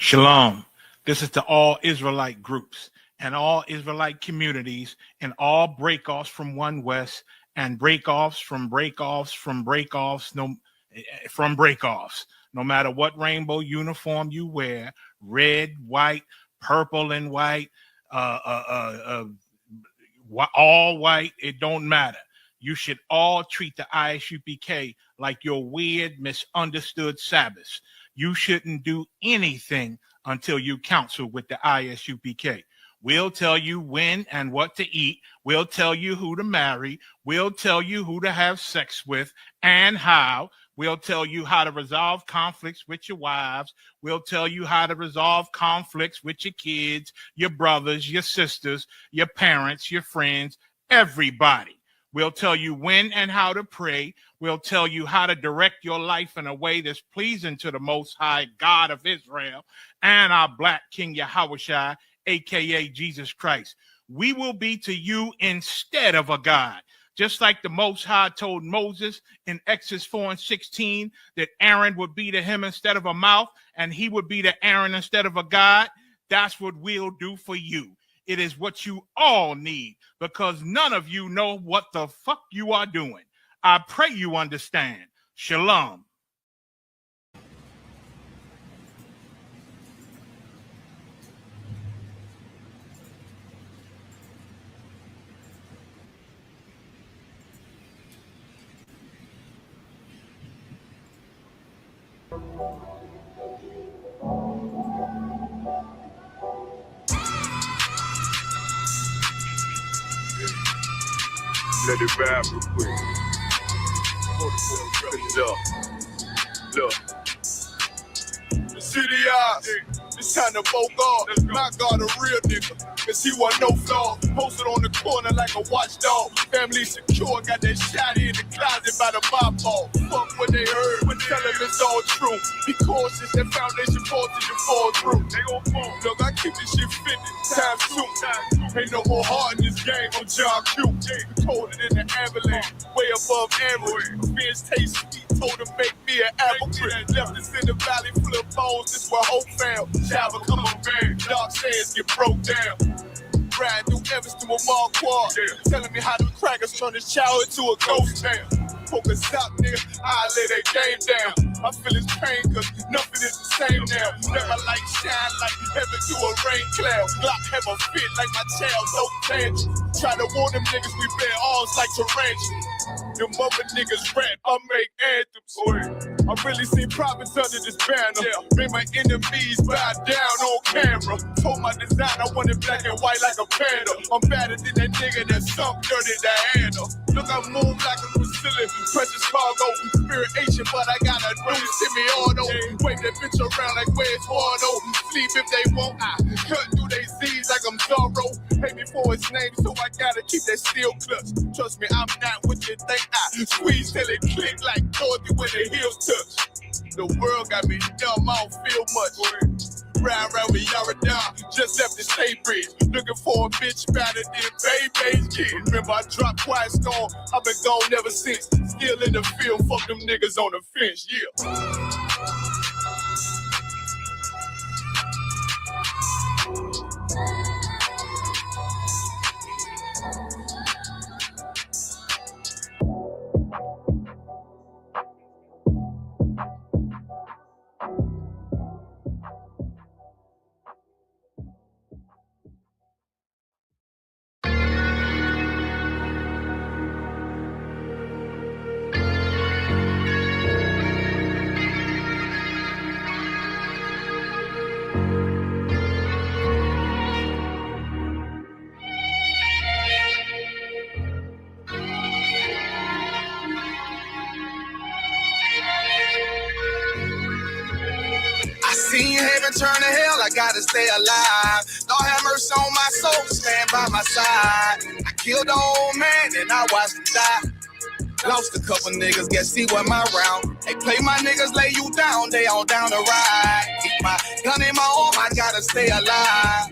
Shalom. This is to all Israelite groups and all Israelite communities and all breakoffs from One West and breakoffs from breakoffs from breakoffs no matter what rainbow uniform you wear, red, white, purple and white, all white, it don't matter. You should all treat the ISUPK like your weird, misunderstood Sabbaths. You shouldn't do anything until you counsel with the ISUPK. We'll tell you when and what to eat. We'll tell you who to marry. We'll tell you who to have sex with and how. We'll tell you how to resolve conflicts with your wives. We'll tell you how to resolve conflicts with your kids, your brothers, your sisters, your parents, your friends, everybody. We'll tell you when and how to pray. We'll tell you how to direct your life in a way that's pleasing to the Most High God of Israel and our Black King Yahushua, a.k.a. Jesus Christ. We will be to you instead of a God. Just like the Most High told Moses in Exodus 4:16 that Aaron would be to him instead of a mouth and he would be to Aaron instead of a God, that's what we'll do for you. It is what you all need because none of you know what the fuck you are doing. I pray you understand. Shalom. Let it ride real quick. Look. The city eyes. It's time to vote God. My God, a real nigga. Cause he wasn't no flaw. Posted on the corner like a watchdog. Family secure. Got that shot in the closet by the ball. Fuck what they heard. But tell them it's all true. Be cautious. That foundation falls till you fall through. They gon' fall. Look, I keep this shit 50 times 2. Ain't no more heart in this game. I'm John Q. Colder than the avalanche. Way above average. Fish taste sweet. Told him make me an apple tree. Left us in the valley full of bones. This where hope found. Shabba come on, man. Dark sands get broke down. Riding through Evanston with Mark Quad. Telling me how them crackers turn this child into a ghost town. Focus out, nigga. I lay that game down. I feel his pain, cause nothing is the same now. Let my light shine like heaven through a rain cloud. Glock have a fit like my child, no tangent. Try to warn them niggas we bear arms like tarantulas. Them mother niggas rap, I make anthems. I really seen prophets under this banner. Made my enemies bow down on camera. Told my design I wanted black and white like a panda. I'm better than that nigga that sunk dirty Diana. Look, I move like a Brazilian. Precious cargo, spirit Asian, but I got a new semi-auto. Wave that bitch around like where's Wardo. Sleep if they won't, I cut through they Z's like I'm Zorro. Pay me for his name, so I gotta keep that steel clutch. Trust me, I'm not what you think. I squeeze till it click like Dorothy when the heels touch. The world got me dumb, I don't feel much. Round with Yaradon, just left the state bridge. Looking for a bitch better than Baby's kid. Remember I dropped Quiet Storm, I've been gone ever since. Still in the field, fuck them niggas on the fence, yeah. Turn to hell, I gotta stay alive. Lord have mercy on my soul, stand by my side. I killed the old man and I watched him die. Lost a couple niggas, guess he wasn't my round. Hey, play my niggas, lay you down, they on down the ride. Keep my gun in my arm, I gotta stay alive.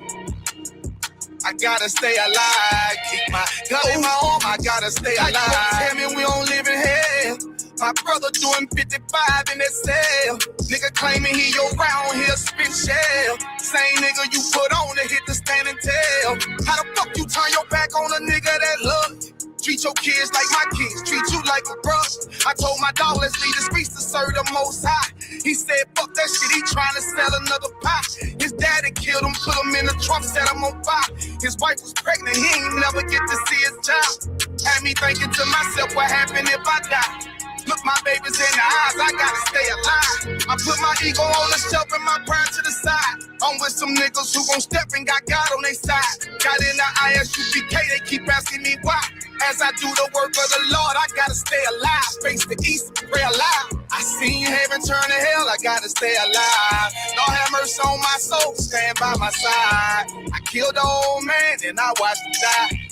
I gotta stay alive. Keep my gun in my arm, I gotta stay alive. Tell me we don't live in hell. My brother doing 55 in that cell. Nigga claiming he your round here, spit shell. Same nigga you put on to hit the stand and tell. How the fuck you turn your back on a nigga that love you? Treat your kids like my kids, treat you like a brother. I told my dog, let's leave the streets to serve the Most High. He said, fuck that shit, he trying to sell another pie. His daddy killed him, put him in the trunk, set him on fire. His wife was pregnant, he ain't never get to see his child. Had me thinking to myself, what happened if I die? Look my babies in the eyes, I gotta stay alive. I put my ego on the shelf and my pride to the side. I'm with some niggas who gon' step and got God on their side. Got in the ISUPK, they keep asking me why. As I do the work of the Lord, I gotta stay alive. Face the east, pray alive. I seen heaven turn to hell, I gotta stay alive. Lord have mercy on my soul, stand by my side. I killed the old man and I watched him die.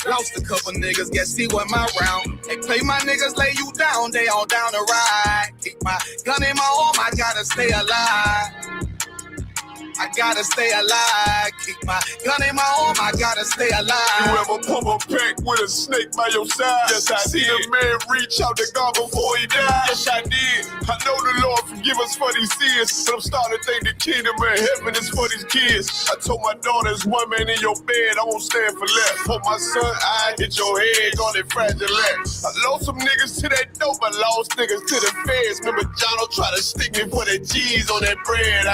Lost a couple niggas, guess he wasn't my round. They play my niggas, lay you down, they all down the ride. Keep my gun in my arm, I gotta stay alive. I gotta stay alive. Keep my gun in my arm, I gotta stay alive. You ever pump a pack with a snake by your side? Yes, I did. A man reach out to God before he died? Yes, I did. I know the Lord forgive us for these sins, but I'm starting to think the kingdom of heaven is for these kids. I told my daughter, there's one man in your bed, I won't stand for less. For my son, I hit your head on that fragile legs. I lost some niggas to that dope, I lost niggas to the feds. Remember Jono tried to stick me for that cheese on that bread,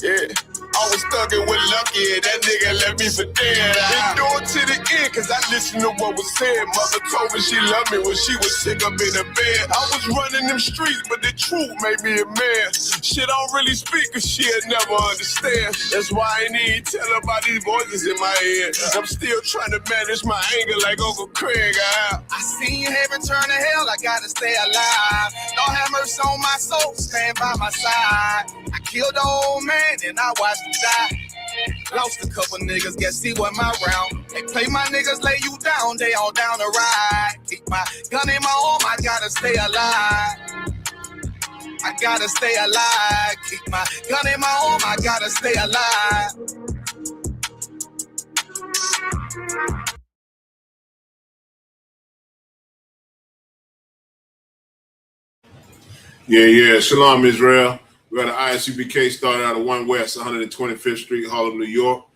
yeah, I was thugging with Lucky and that nigga left me for dead. Endured to the end, cause I listened to what was said. Mother told me she loved me when she was sick up in the bed. I was running them streets, but the truth made me a man. Shit, I don't really speak cause she'll never understand. That's why I ain't even tell her about these voices in my head. I'm still trying to manage my anger like Uncle Craig. I seen heaven turn to hell, I gotta stay alive. Lord have mercy on my soul, stand by my side. I killed the old man and I watched him die. Lost a couple niggas, guess he wasn't my round. They play my niggas, lay you down, they all down the ride. Keep my gun in my arm, I gotta stay alive. I gotta stay alive. Keep my gun in my arm, I gotta stay alive. Yeah. Shalom, Israel. We got an ISUPK started out of 1 West, 125th Street, Harlem, New York.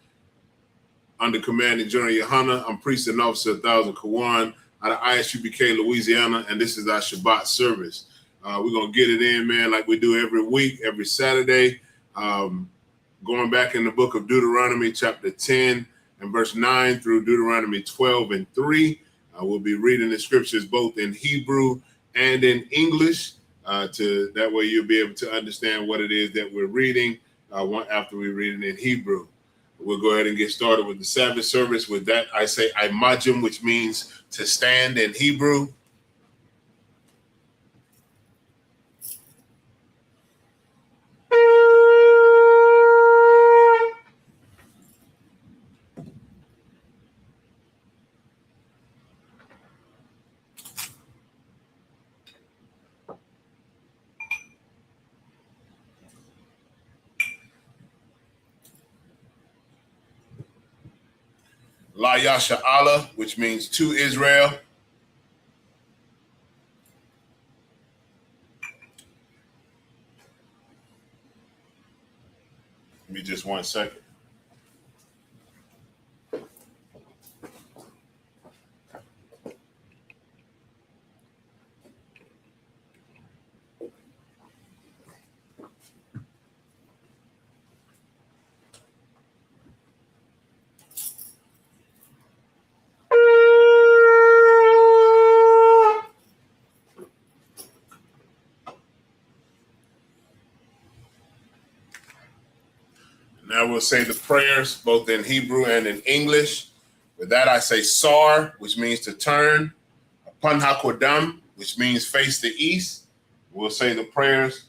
Under Commanding General Yohana, I'm Priest and Officer 1000 Kawan out of ISUPK, Louisiana, and this is our Shabbat service. We're going to get it in, man, like we do every week, every Saturday. Going back in the book of Deuteronomy, chapter 10 and verse 9 through Deuteronomy 12 and 3. We'll be reading the scriptures both in Hebrew and in English. That way you'll be able to understand what it is that we're reading after we read it in Hebrew. We'll go ahead and get started with the Sabbath service. With that, I say imajim, which means to stand in Hebrew. La Yasha Allah, which means to Israel. Give me just 1 second. Now we'll say the prayers both in Hebrew and in English. With that, I say Sar, which means to turn. Upon Hakodam, which means face the east. We'll say the prayers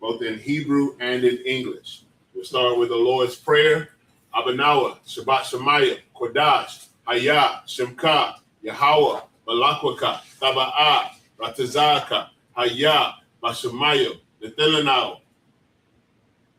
both in Hebrew and in English. We'll start with the Lord's Prayer. Abanawa, Shabbat Shemayim, Kodash, Hayah, Shemka, Yahweh, Malakwaka, Taba'ah, Ratazaka, Hayah, Bashemayim, Netelanao,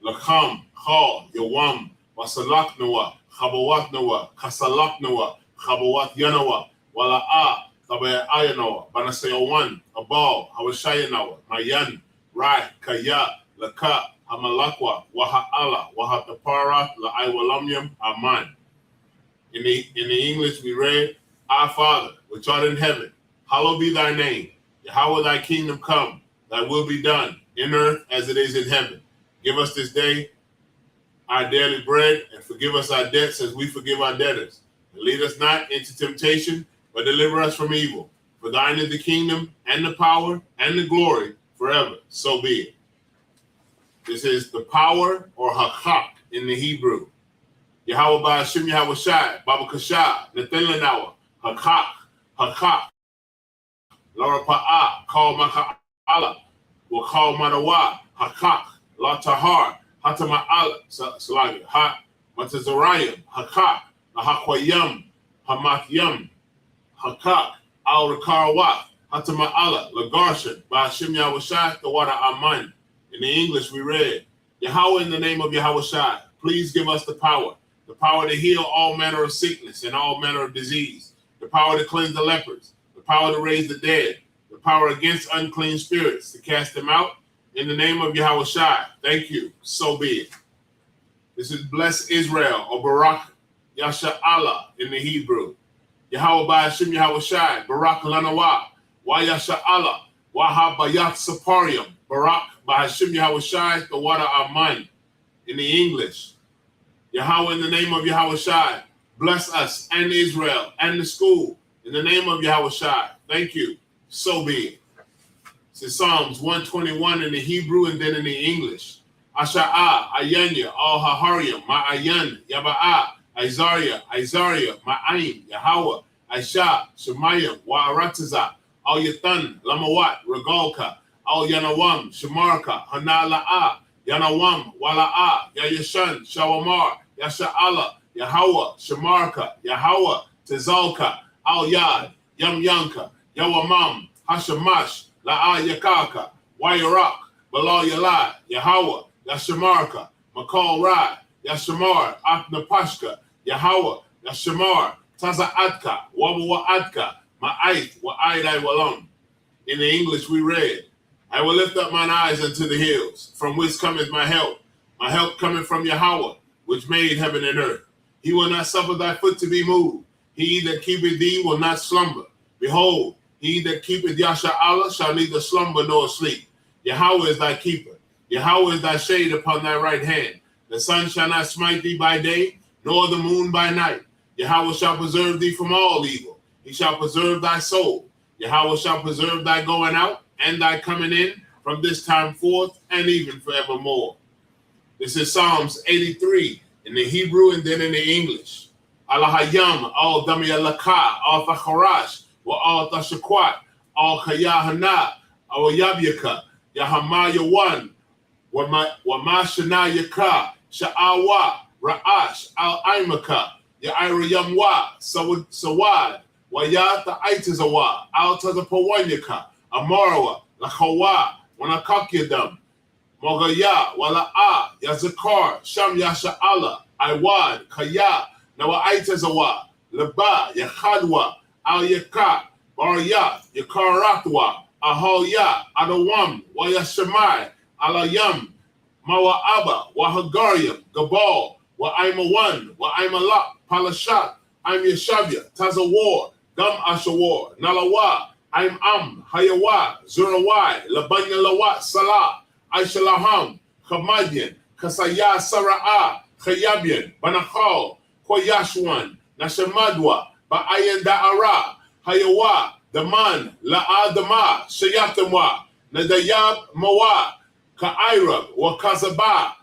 Lakham, Khal, Yawam, Wasalaknawa, Chabawatnawa, Kasalaknawa, Chabawat Yanawa, Wala'ah, Tabaya Ayanawa, Banasayawan, Abal, Hawashayanawa, Mayan, Rai, Kaya, Laka, Hamalakwa, Waha'ala, Wahatapara, La'aiwalamyam, Aman. In the English, we read, Our Father, which art in heaven, hallowed be thy name. Yahweh, thy kingdom come, thy will be done, in earth as it is in heaven. Give us this day our daily bread, and forgive us our debts as we forgive our debtors. And lead us not into temptation, but deliver us from evil. For thine is the kingdom, and the power, and the glory, forever. So be it. This is the power, or hakak in the Hebrew. Yahweh Ba'ashim Yahweh Shai, Baba Kasha, Nathan Lanawa, hakak, Laura Pa'a, Kal Maka'ala, will call Manawa, hakak, La Tahar, Hatama'ala, Salagi, Ha, Matazarayim, hakak, Lahakwayam, Hamakyam, hakak, Al Rakarawa, Hatama'ala, Lagarshan, Ba'ashim Yahweh Shai, the water Aman. In the English, we read, Yahweh, in the name of Yahweh Shai, please give us the power to heal all manner of sickness and all manner of disease, the power to cleanse the lepers, the power to raise the dead, the power against unclean spirits, to cast them out, in the name of Yahweh Shai. Thank you. So be it. This is Bless Israel, or Barak Yasha Allah in the Hebrew. Yahweh Ba'ashim Yahweh Shai, Barak Lanawa, Wa Yasha Allah, Wa Habayat Saparium, Barak Ba'ashim Yahweh Shai, the water Aman. In the English, Yahweh, in the name of Yahweh Shai, bless us and Israel and the school. In the name of Yahweh Shai, thank you. So be it. This is Psalms 121 in the Hebrew and then in the English. Asha'a, Ayanya, Al Hahariam, Ma'ayan, Yaba'a, Isaiah, Ma'aim, Yahweh, Aisha, Shemayim, Wa'arataza, Al Yatan, Lamawat, Regalka, Al Yanawam, Shemarka, Hanala'a, Yanawam, Wala'a, Yayashan, Shawamar, Yasha'ala, Yahweh, Shemarka, Yahweh, Tezalka, Al Yad, Yam Yanka, Yawamam, Hashamash, La'a Yakaka, Wayarak, Balal Yalai, Yahweh, Yashamarka, Makal Rai, Yashamar, Aknapashka, Yahweh, Yashamar, Taza'atka, Wabawa'atka, Ma'ait, Wa'aidai Walam. In the English, we read, I will lift up mine eyes unto the hills, from whence cometh my help cometh from Yahweh, which made heaven and earth. He will not suffer thy foot to be moved. He that keepeth thee will not slumber. Behold, he that keepeth Yasha Allah shall neither slumber nor sleep. Yahweh is thy keeper. Yahweh is thy shade upon thy right hand. The sun shall not smite thee by day, nor the moon by night. Yahweh shall preserve thee from all evil. He shall preserve thy soul. Yahweh shall preserve thy going out and thy coming in from this time forth and even forevermore. This is Psalms 83 in the Hebrew and then in the English. Alahayam, al damiyalaka, al thacharash, wa al tashakwat, al kayahana, al yabyaka, yahamayawan, wa mashana yaka, sha'awa, ra'ash, al aimaka, ya'irayamwa, sawad, wa yata aitazawa, al tazapawanyaka, Amarawa, Lachawa, Wanakakyadam, Mogaya, Wala'a, Yazakar, Sham Yasha Allah, Iwad, Kaya, Nawaitazawa, Laba, Yakhadwa, Al Yaka, Barya, Yakaratwa, Ahoya, Adawam, Wayashamai, Alayam, Mawa'aba, Wahagariam, Gabal, Wa'aimawan, Wa'aimalak, Palashat, I'm Yashavya, Tazawar, Gam Ashawar, Nalawa, I'm Hayawa, Zurawai, Labanya Lawat, Salah, Aishalaham, Hamadian, Kasaya Sara'a, Kayabian, Banakal, Koyashwan, Nashamadwa, Ba'ayan Da'ara, Hayawa, Daman, La'adama, Shayatamwa, Nadayab Mawa, Ka'irab, Wakazabak,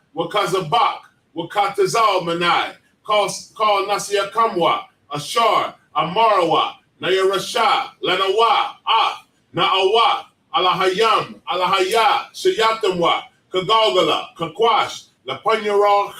Wakatazal Manai, Call Nasia Kamwa, Ashar, Amarawa, Nayarasha, Lanawa, Na'awa, Alahayam, Alahaya, Shayatamwa, Kagalgala, Kakwash, Lapanyara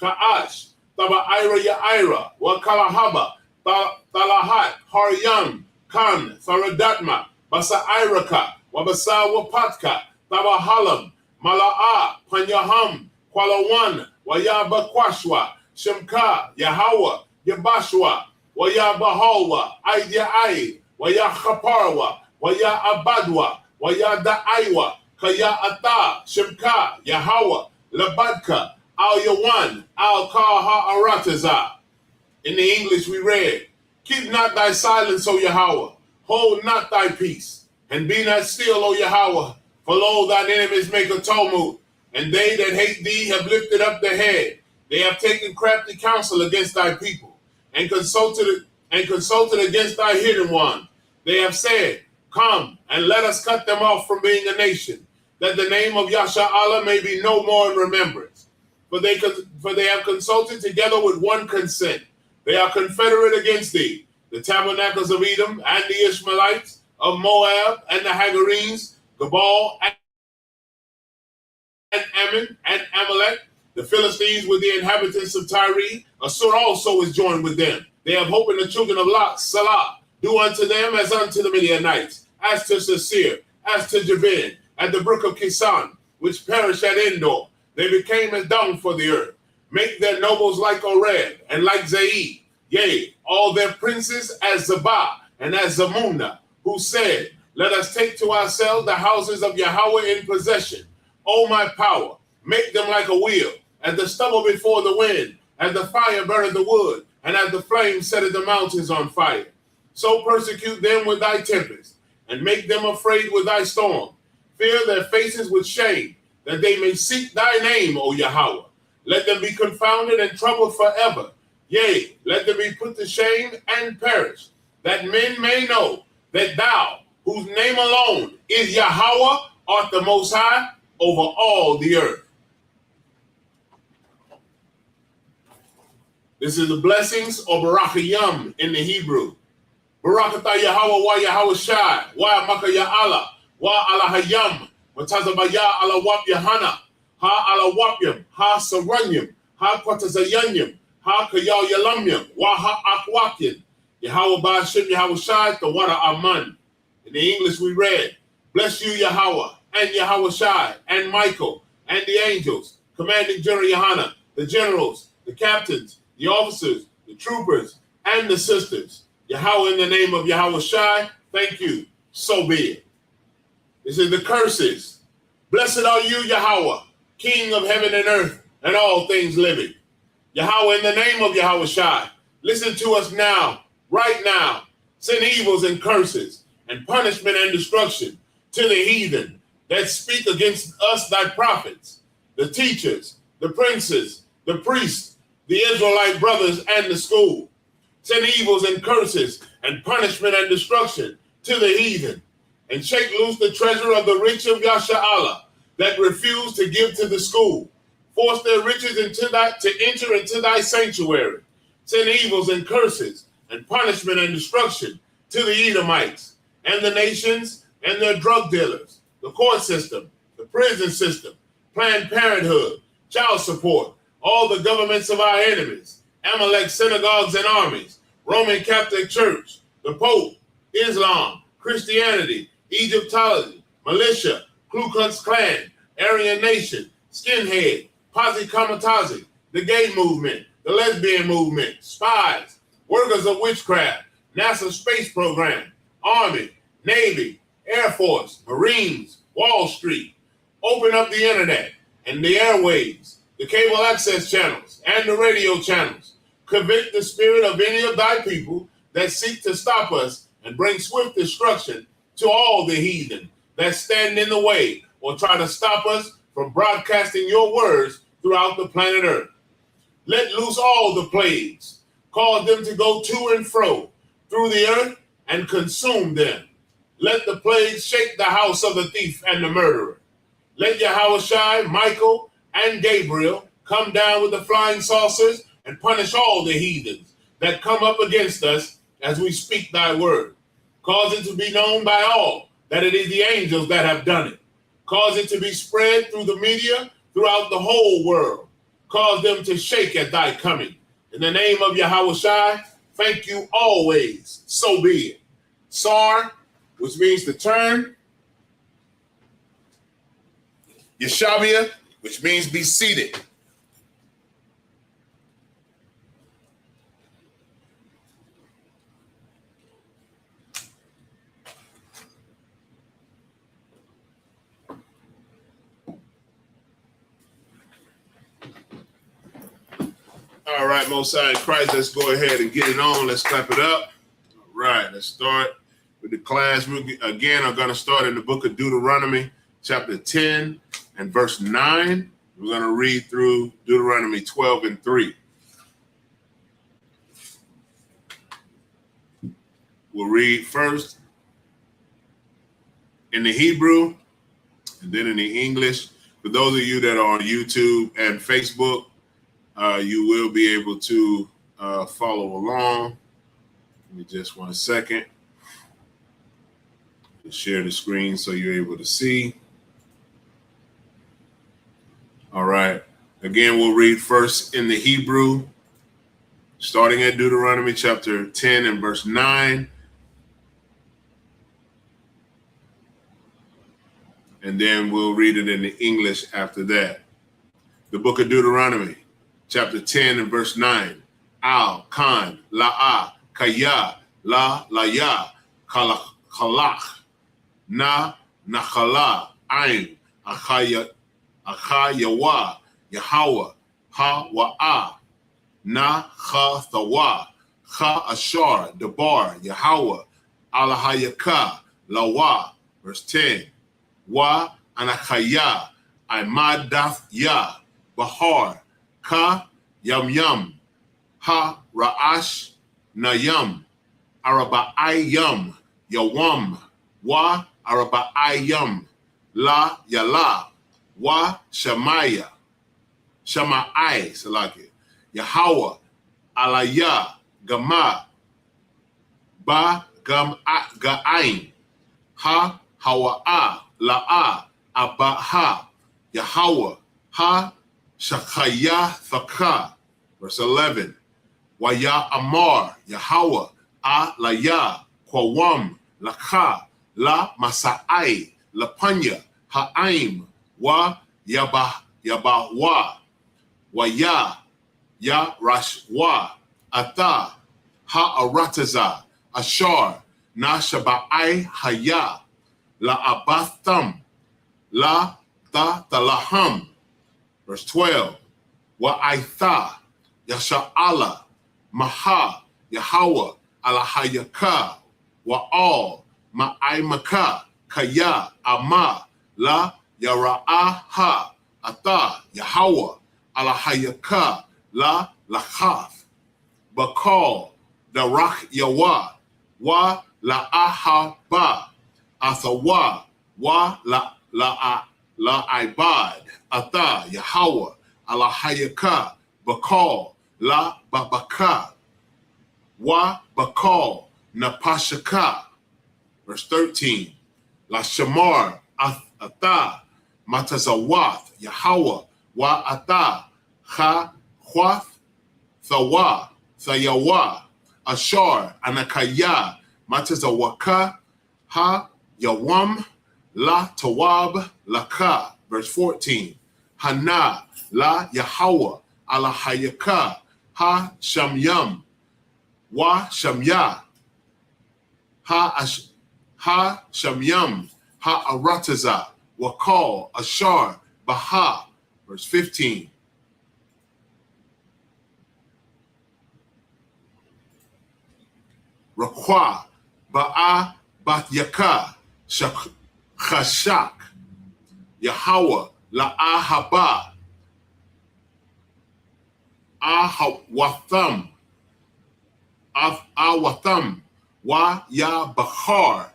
Ka'ash, Taba Ira Ya'ira, Wakalahaba, Talahat, Haryam, Khan, Faradatma, Basa Iraka, Wabasa Wapatka, Taba Halam, Mala'a, Panyaham, Kwalawan, Wayaba Kwashwa, Shemka, Yahawa, Yabashwa, Waya Bahalwa, Aidya Ai, Waya Chaparwa, Waya Abadwa, Waya Da'aiwa, Kaya'ata, Shimka, Yahweh, Labadka, Al-Yawan, Al-Ka-Ha-Arataza. In the English we read, keep not thy silence, O Yahweh, hold not thy peace, and be not still, O Yahweh, for lo, thine enemies make a tumult, and they that hate thee have lifted up their head. They have taken crafty counsel against thy people, and consulted against thy hidden one. They have said, come, and let us cut them off from being a nation, that the name of Yasha Allah may be no more in remembrance. For they have consulted together with one consent. They are confederate against thee, the tabernacles of Edom, and the Ishmaelites, of Moab, and the Hagarenes, Gabal, and Ammon, and Amalek, the Philistines with the inhabitants of Tyre. Assur also is joined with them. They have hope in the children of Lot, Salah. Do unto them as unto the Midianites, as to Sisir, as to Jabin, at the brook of Kisan, which perished at Endor. They became as dung for the earth. Make their nobles like Oreb, and like Zaid. Yea, all their princes as Zabah, and as Zamunna, who said, let us take to ourselves the houses of Yahweh in possession. O my power, make them like a wheel, as the stubble before the wind, as the fire burneth the wood, and as the flame setteth the mountains on fire. So persecute them with thy tempest, and make them afraid with thy storm. Fill their faces with shame, that they may seek thy name, O Yahweh. Let them be confounded and troubled forever. Yea, let them be put to shame and perish, that men may know that thou, whose name alone is Yahweh, art the Most High over all the earth. This is the blessings or Barakayam in the Hebrew. Barakatah Yahweh wa Yahweh Shai, wa Makaya Allah, wa Allah Hayam, wa Tazabaya ala Wap Yahana, ha ala Wapyam, ha Saranyam, ha Kwatazayanyam, ha Kayal Yalamyam, wa ha Akwakin, Yahweh Ba'ashim Yahweh Shai, the Wada Aman. In the English we read, bless you Yahweh, and Yahweh Shai, and Michael, and the angels, commanding General Yohana, the generals, the captains, the officers, the troopers, and the sisters. Yahweh, in the name of Yahweh Shai, thank you, so be it. This is the curses. Blessed are you, Yahweh, King of heaven and earth, and all things living. Yahweh, in the name of Yahweh Shai, listen to us now, right now. Send evils and curses, and punishment and destruction to the heathen that speak against us, thy prophets, the teachers, the princes, the priests, the Israelite brothers, and the school. Send evils and curses and punishment and destruction to the heathen, and shake loose the treasure of the rich of Yasha Allah that refuse to give to the school. Force their riches to enter into thy sanctuary. Send evils and curses and punishment and destruction to the Edomites and the nations and their drug dealers, the court system, the prison system, Planned Parenthood, child support, all the governments of our enemies, Amalek synagogues and armies, Roman Catholic Church, the Pope, Islam, Christianity, Egyptology, militia, Ku Klux Klan, Aryan Nation, Skinhead, Posse Kamikaze, the gay movement, the lesbian movement, spies, workers of witchcraft, NASA space program, Army, Navy, Air Force, Marines, Wall Street. Open up the internet and the airwaves, the cable access channels, and the radio channels. Convict the spirit of any of thy people that seek to stop us and bring swift destruction to all the heathen that stand in the way or try to stop us from broadcasting your words throughout the planet Earth. Let loose all the plagues. Cause them to go to and fro through the earth and consume them. Let the plagues shake the house of the thief and the murderer. Let Yahweh Shai, Michael, and Gabriel come down with the flying saucers and punish all the heathens that come up against us as we speak thy word. Cause it to be known by all that it is the angels that have done it. Cause it to be spread through the media throughout the whole world. Cause them to shake at thy coming. In the name of Yahweh Shai, thank you always, so be it. Sar, which means to turn. Yeshavia, which means be seated. All right, Most High in Christ, let's go ahead and get it on. Let's clap it up. All right, let's start with the class. We again are going to start in the book of Deuteronomy, chapter 10 and verse 9. We're going to read through Deuteronomy 12 and 3. We'll read first in the Hebrew and then in the English. For those of you that are on YouTube and Facebook, you will be able to follow along. Give me just 1 second. Share the screen so you're able to see. All right. Again, we'll read first in the Hebrew, starting at Deuteronomy chapter 10 and verse 9. And then we'll read it in the English after that. The book of Deuteronomy, chapter 10 and verse 9. Al, Kan, La'a, Kaya, La, Laya, Kalach, Na, Nachala, Ain, Achayawa, Yahweh, Ha, Wa'a, Na, Ha, Thawa, Ha, Ashar, Debar, Yahweh, Alahayaka, Lawa. Verse 10. Wa Anakaya, Imadath Ya, Bahar, Ka, Yam, Ha, Ra'ash, Nayam, Araba'ayam, Yawam, Wa Araba'ayam, La Yala, Wa Shamaya, Shama'ai, Salaki, Yahweh, Alaya, Gama, Ba Ga'ain, Ha, Hawa'a, La'a, Abaha, Yahweh, Ha, Shakaya, Thaka. Verse 11. Waya Amar, Yahweh, A, Laya, Kwawam, Laka, La, Masa'ai, Lapanya, Ha'aim, Wa, Yabawa, Waya, Ya, Rashwa, Ata, Ha-Arataza, Ashar, Na, Shaba'ai, Haya, La Abatham, La Ta Talaham. Verse 12. Wa Aitha, Yasha'ala, Maha, Yahweh, Alahayaka, Wa Al, Ma'aimaka, Kaya, Ama, La Yara'aha, Ata, Yahweh, Alahayaka, La Lachath, Bakal, Darak Yawa, Wa La'ahaba, Athawa, Wa La'ibad, Ata, Yahweh, Alahayaka, Bakal, La Babaka, Wa Bakal, Napashaka. Verse 13. La Shamar, Ata, Matazawath, Yahweh, Wa Ata, Ha, Hwath, Thawa, Thayawa, Ashar, Anakaya, Matazawaka, Ha, Yawam, La Tawab, Laka. Verse 14. Hana, La Yahweh, Alahayaka, Ha Shamyam, Wa Shamya, Ha Shamyam, Ha Arataza, Wakal, Ashar, Baha. Verse 15. Rakwa, Ba'a, Batyaka, Chashak, Yahweh, La'ahaba, Ahawatham, Awatham, Wa Ya Bahar,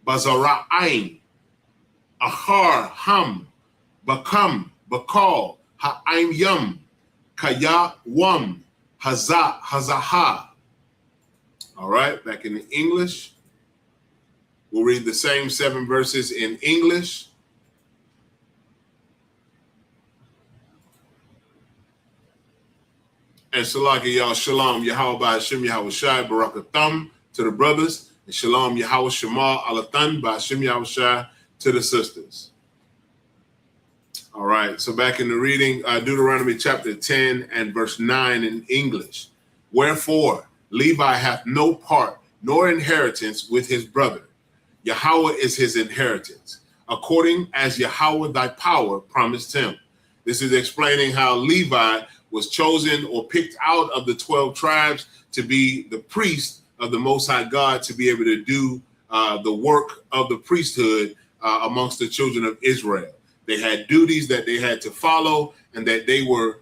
Bazara'ain, Ahar Ham, Bakam, Bakal, Ha'aim Yam, Kaya Wam, Hazaha. All right, back in the English. We'll read the same 7 verses in English. And Salaki y'all, Shalom, Yahweh Hashem, Yahweh Shai, Barakatham to the brothers, and Shalom, Yahweh Shema, Alathan, Hashem, Yahweh Shai to the sisters. All right, so back in the reading, Deuteronomy chapter 10 and verse 9 in English. Wherefore, Levi hath no part nor inheritance with his brother. Yahweh is his inheritance, according as Yahweh thy power promised him. This is explaining how Levi was chosen or picked out of the 12 tribes to be the priest of the Most High God, to be able to do the work of the priesthood amongst the children of Israel. They had duties that they had to follow, and that they were,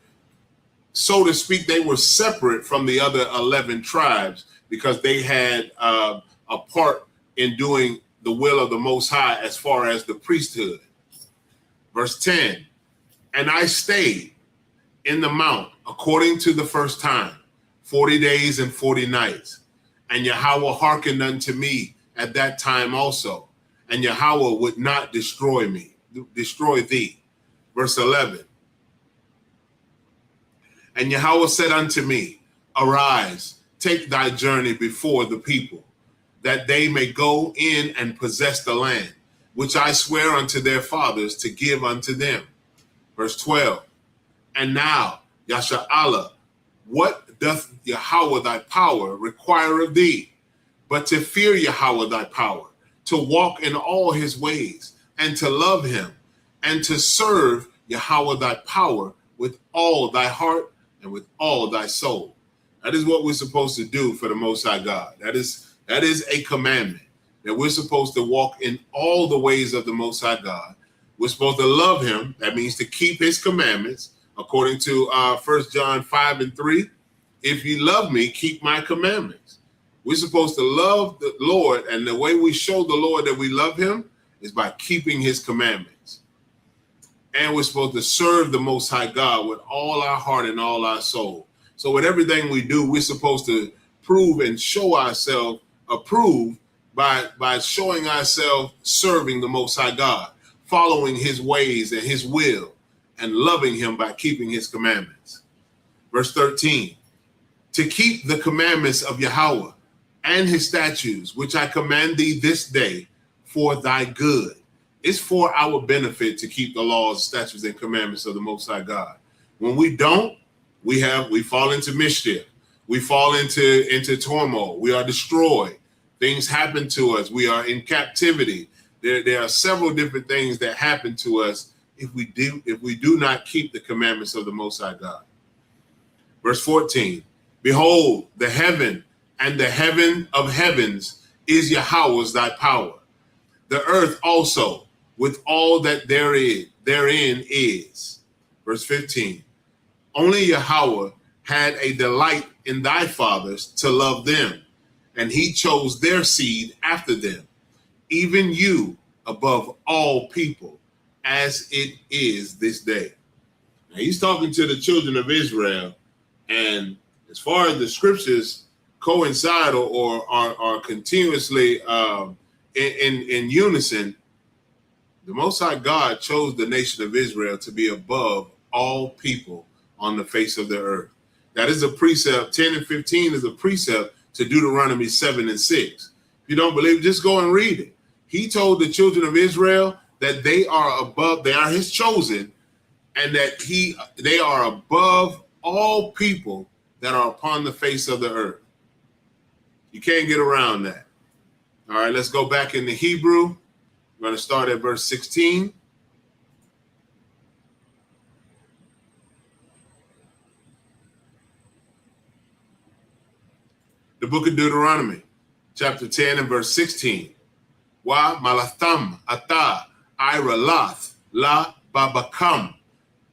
so to speak, they were separate from the other 11 tribes because they had a part in doing the will of the Most High as far as the priesthood. Verse 10, and I stayed in the mount according to the first time, 40 days and 40 nights. And Yahweh hearkened unto me at that time also. And Yahweh would not destroy thee. Verse 11. And Yahweh said unto me, arise, take thy journey before the people, that they may go in and possess the land, which I swear unto their fathers to give unto them. Verse 12. And now, Yasha Allah, what doth Yahweh thy power require of thee, but to fear Yahweh thy power, to walk in all his ways, and to love him, and to serve Yahweh thy power with all thy heart and with all thy soul. That is what we're supposed to do for the Most High God. That is a commandment, that we're supposed to walk in all the ways of the Most High God. We're supposed to love him. That means to keep his commandments. According to 1 John 5 and 3, if you love me, keep my commandments. We're supposed to love the Lord, and the way we show the Lord that we love him is by keeping his commandments. And we're supposed to serve the Most High God with all our heart and all our soul. So with everything we do, we're supposed to prove and show ourselves approved by showing ourselves serving the Most High God, following his ways and his will, and loving him by keeping his commandments. Verse 13, to keep the commandments of Yahweh and his statutes, which I command thee this day for thy good. It's for our benefit to keep the laws, statutes, and commandments of the Most High God. When we don't, we fall into mischief. We fall into turmoil. We are destroyed. Things happen to us. We are in captivity. There are several different things that happen to us if we do not keep the commandments of the Most High God. Verse 14, behold, the heaven and the heaven of heavens is Yahweh's thy power. The earth also with all that therein is. Verse 15, only Yahweh had a delight in thy fathers to love them, and he chose their seed after them, even you above all people, as it is this day. Now, he's talking to the children of Israel, and as far as the scriptures coincide or are continuously in unison, the Most High God chose the nation of Israel to be above all people on the face of the earth. That is a precept. 10 and 15 is a precept to Deuteronomy 7 and 6. If you don't believe, just go and read it. He told the children of Israel that they are above, they are his chosen, and that they are above all people that are upon the face of the earth. You can't get around that. All right, let's go back into Hebrew. We're going to start at verse 16. The book of Deuteronomy, chapter 10 and verse 16. Wa malatham ata ira lath la babakam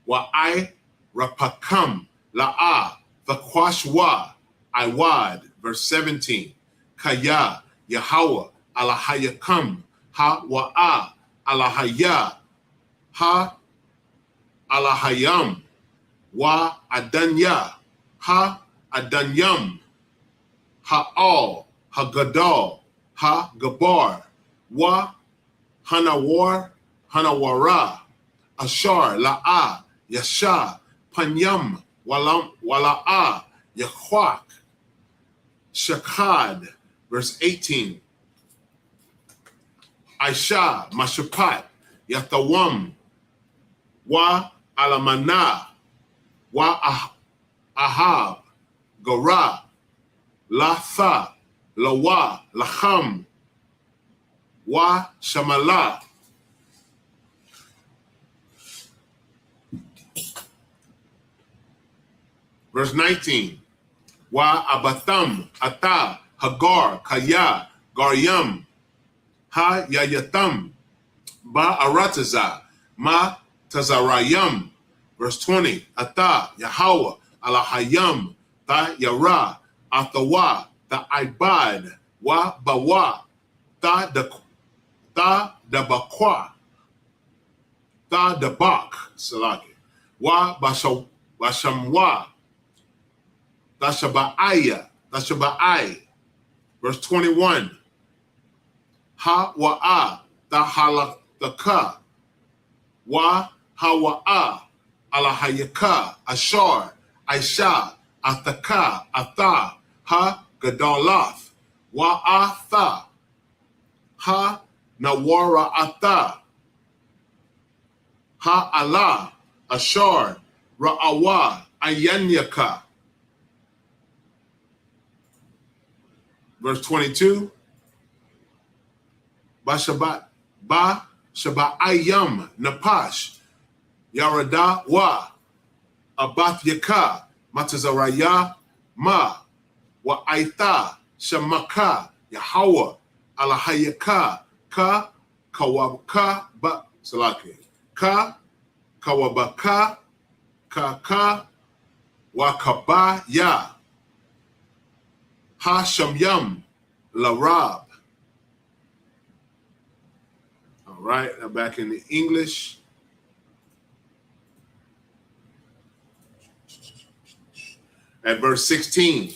wa I rapakam la a vakwashwa iwad. Verse 17. Kaya Yahweh alahayakam ha wa'a alahaya ha alahayam wa adanya ha adanyam ha'al hagadal ha gabar wa hanawar hanawara ashar la'a yasha panyam wala'a yahwak shakad. Verse 18. Aisha mashapat yatawam wa alamana wa ahab gora latha lawa lacham wa shamala. Verse 19. Wa abatham, ata, hagar, kaya, garyam, ha yayatam, ba arataza, ma tazarayam. Verse 20. Ata, Yahweh, alahayam, ta yara, atawa, ta ibad, wa bawa, ta dabakwa, ta dabak, salaki, wa bashamwa, ta shaba'ai. Verse 21. Ha wa'a, ta halaka, wa hawa'a, alahayaka, ashar, aisha, ataka, ata, ha gadalath, wa'atha, ha nawara ata, ha Allah, ashar, ra'awa, ayanyaka. Verse 22. Ba shaba'ayam, napash, yarada wa, abath yaka, matazaraya ma, wa aitha, shamaka, Yahweh, alahayaka, ka, kawabaka, ba, salaki, ka, kawabaka, ka, wakaba, ya, ha shamyam, larab. All right, now back in the English. At verse 16.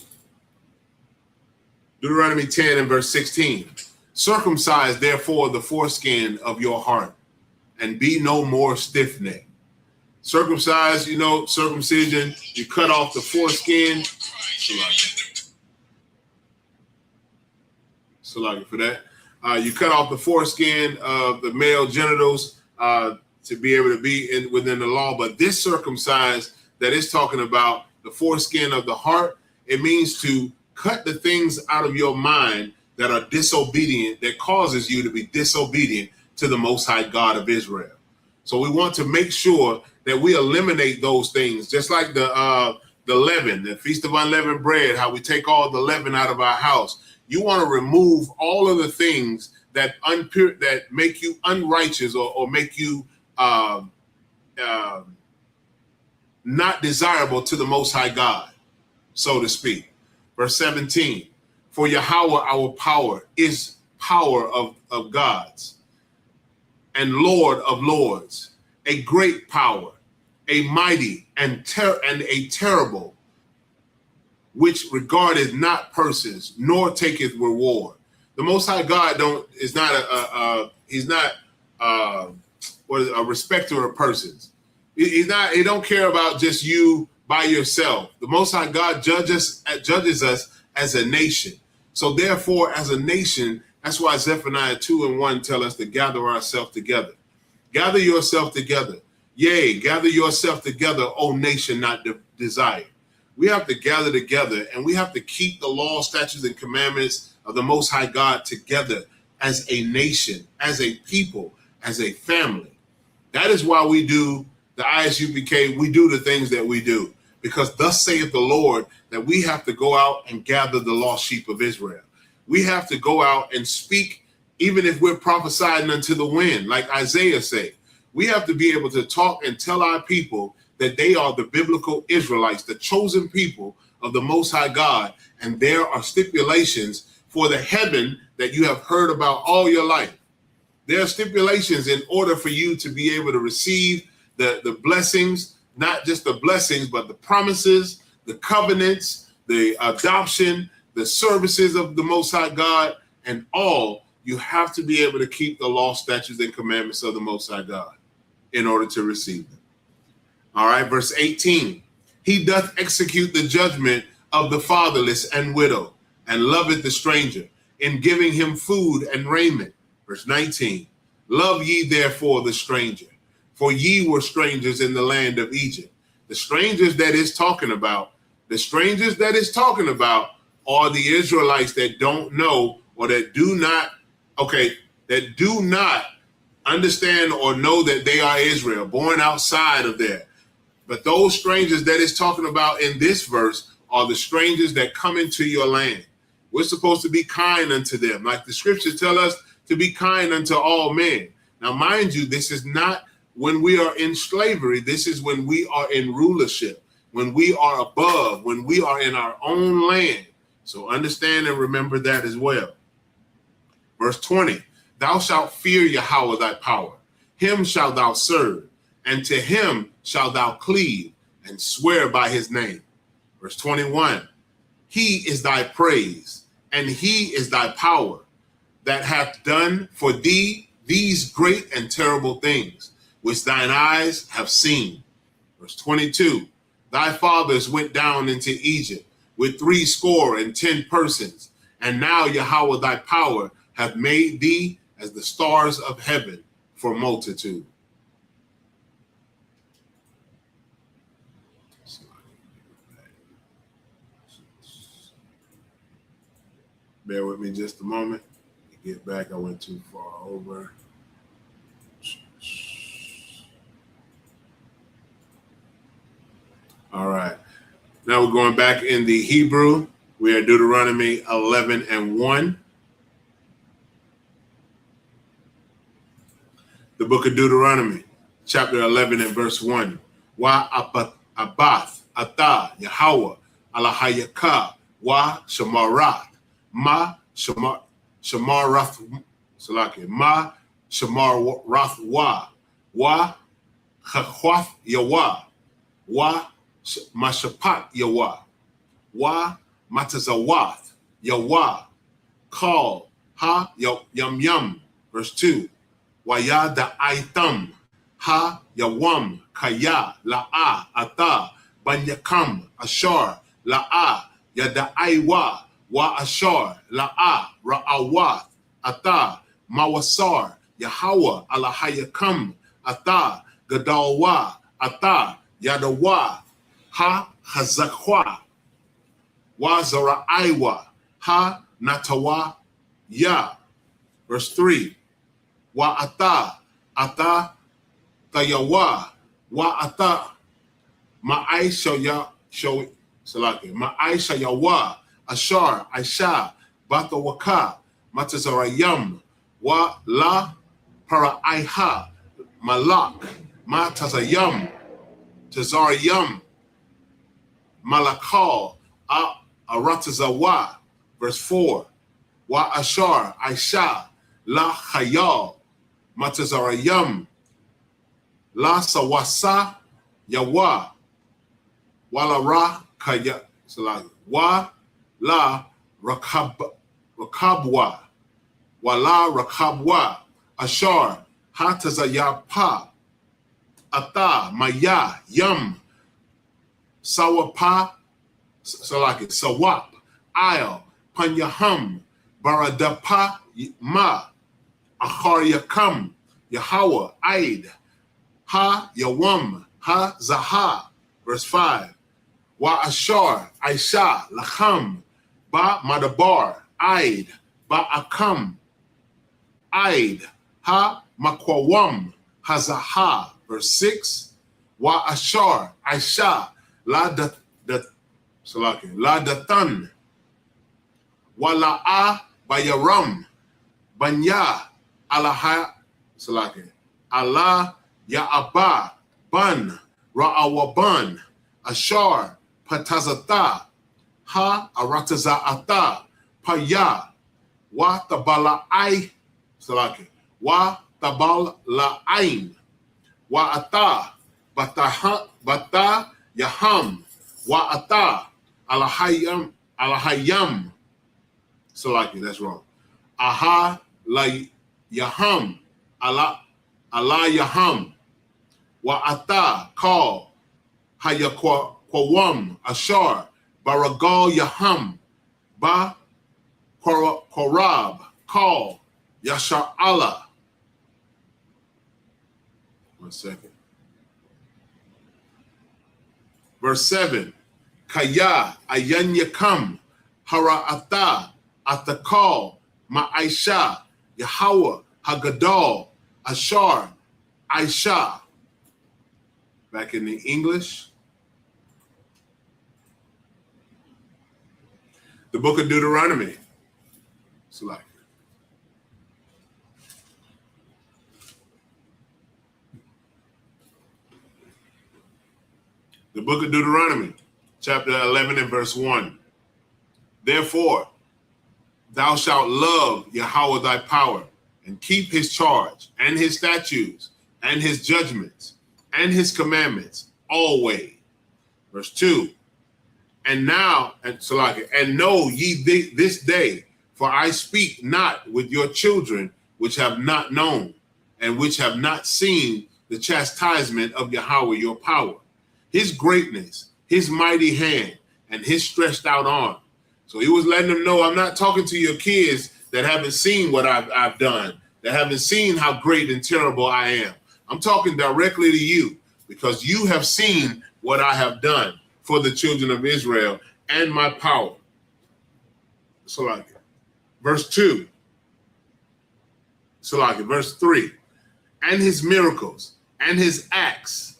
Deuteronomy 10 and verse 16. Circumcise therefore the foreskin of your heart, and be no more stiff-necked. Circumcise, you know, circumcision, you cut off the foreskin. Salaki for that. You cut off the foreskin of the male genitals to be able to be within the law. But this circumcise that is talking about the foreskin of the heart, it means to cut the things out of your mind that are disobedient, that causes you to be disobedient to the Most High God of Israel. So we want to make sure that we eliminate those things, just like the leaven, the Feast of Unleavened Bread, how we take all the leaven out of our house. You want to remove all of the things that that make you unrighteous or make you not desirable to the Most High God, so to speak. Verse 17, for Yahweh our power is power of gods and Lord of lords, a great power, a mighty and a terrible, which regardeth not persons, nor taketh reward. The Most High God is not a respecter of persons. He don't care about just you by yourself. The Most High God judges us as a nation. So therefore, as a nation, that's why Zephaniah 2 and 1 tell us to gather ourselves together. Gather yourself together. Yea, gather yourself together, O nation not desired. We have to gather together, and we have to keep the law, statutes, and commandments of the Most High God together as a nation, as a people, as a family. That is why we do the ISUPK, we do the things that we do, because thus saith the Lord that we have to go out and gather the lost sheep of Israel. We have to go out and speak, even if we're prophesying unto the wind, like Isaiah said. We have to be able to talk and tell our people that they are the biblical Israelites, the chosen people of the Most High God, and there are stipulations for the heaven that you have heard about all your life. There are stipulations in order for you to be able to receive the blessings, not just the blessings, but the promises, the covenants, the adoption, the services of the Most High God, and all. You have to be able to keep the law, statutes, and commandments of the Most High God in order to receive them. All right, verse 18. He doth execute the judgment of the fatherless and widow, and loveth the stranger, in giving him food and raiment. Verse 19. Love ye therefore the stranger, for ye were strangers in the land of Egypt. The strangers that is talking about, are the Israelites that don't know, or that do not understand or know that they are Israel, born outside of there. But those strangers that it's talking about in this verse are the strangers that come into your land. We're supposed to be kind unto them. Like the scriptures tell us to be kind unto all men. Now, mind you, this is not when we are in slavery. This is when we are in rulership, when we are above, when we are in our own land. So understand and remember that as well. Verse 20, thou shalt fear Yahweh thy power. Him shalt thou serve, and to him shalt thou cleave and swear by his name. Verse 21, he is thy praise, and he is thy power, that hath done for thee these great and terrible things, which thine eyes have seen. Verse 22, thy fathers went down into Egypt with 70 persons, and now Yahweh thy power hath made thee as the stars of heaven for multitude. Bear with me just a moment. Get back, I went too far over. All right. Now we're going back in the Hebrew. We are Deuteronomy 11 and 1. The book of Deuteronomy, chapter 11 and verse 1. Wa abath ata Yahweh alahayaka wa shamarat ma shamarath salaki ma shamarath wa chachwath Yahweh wa mashapat Yahweh wa matazawath Yahweh call ha yam verse 2. Waya da aitam ha yawam kaya la'a ata banyakam ashar la'a yada aiwa wa ashar la'a ra'awath ata mawasar Yahweh alahayakam ata gadalwa ata yadawa ha hazakwa wa zara'aiwa ha natawa ya. Verse 3. Wa ata tayawa wa ata ma'aisha ya salaki ma'aisha yawa ashar aisha batawaka matazarayam wa la paraiha malak matazayam tazarayam malakal aratazawa. Verse 4. Wa ashar aisha la khayal matazarayam la sawasa yawa wala ra kaya wa la rakabwa wala rakabwa ashar hatazayapa ata maya yam sawapa salaki sawap ayal panyaham baradapa ma Achar yakam Yahweh aid ha yawam ha zaha. Verse 5. Wa ashar aisha lacham ba madabar aid ba akam aid ha makwawam hazaha. Verse 6. Wa ashar aisha la datan wa la'a bayaram banya Allah salaki Allah ya'aba ban ra'awaban ashar patazata ha arataza'ata paya wa tabala'ai salaki wa tabala'ain wa ata bata yaham wa ata alahayam salaki. That's wrong. Aha la Yaham, Allah Yaham, wa ata call, hayakwawam, ashar, baragal Yaham, ba korab, call, yashar Allah. 1 second. Verse 7, kaya ayan yakam, hara ata, atakal, ma'aisha, Yahweh Hagadol Ashar Aisha Back in the English. The book of Deuteronomy. Select. The book of Deuteronomy, chapter 11 and verse 1. Therefore, thou shalt love Yahweh thy power, and keep his charge, and his statutes, and his judgments, and his commandments always. Verse 2. And now, and know ye this day, for I speak not with your children which have not known, and which have not seen the chastisement of Yahweh your power, his greatness, his mighty hand, and his stretched out arm. So he was letting them know, I'm not talking to your kids that haven't seen what I've done, that haven't seen how great and terrible I am. I'm talking directly to you because you have seen what I have done for the children of Israel and my power. So verse 2. So verse 3. And his miracles and his acts,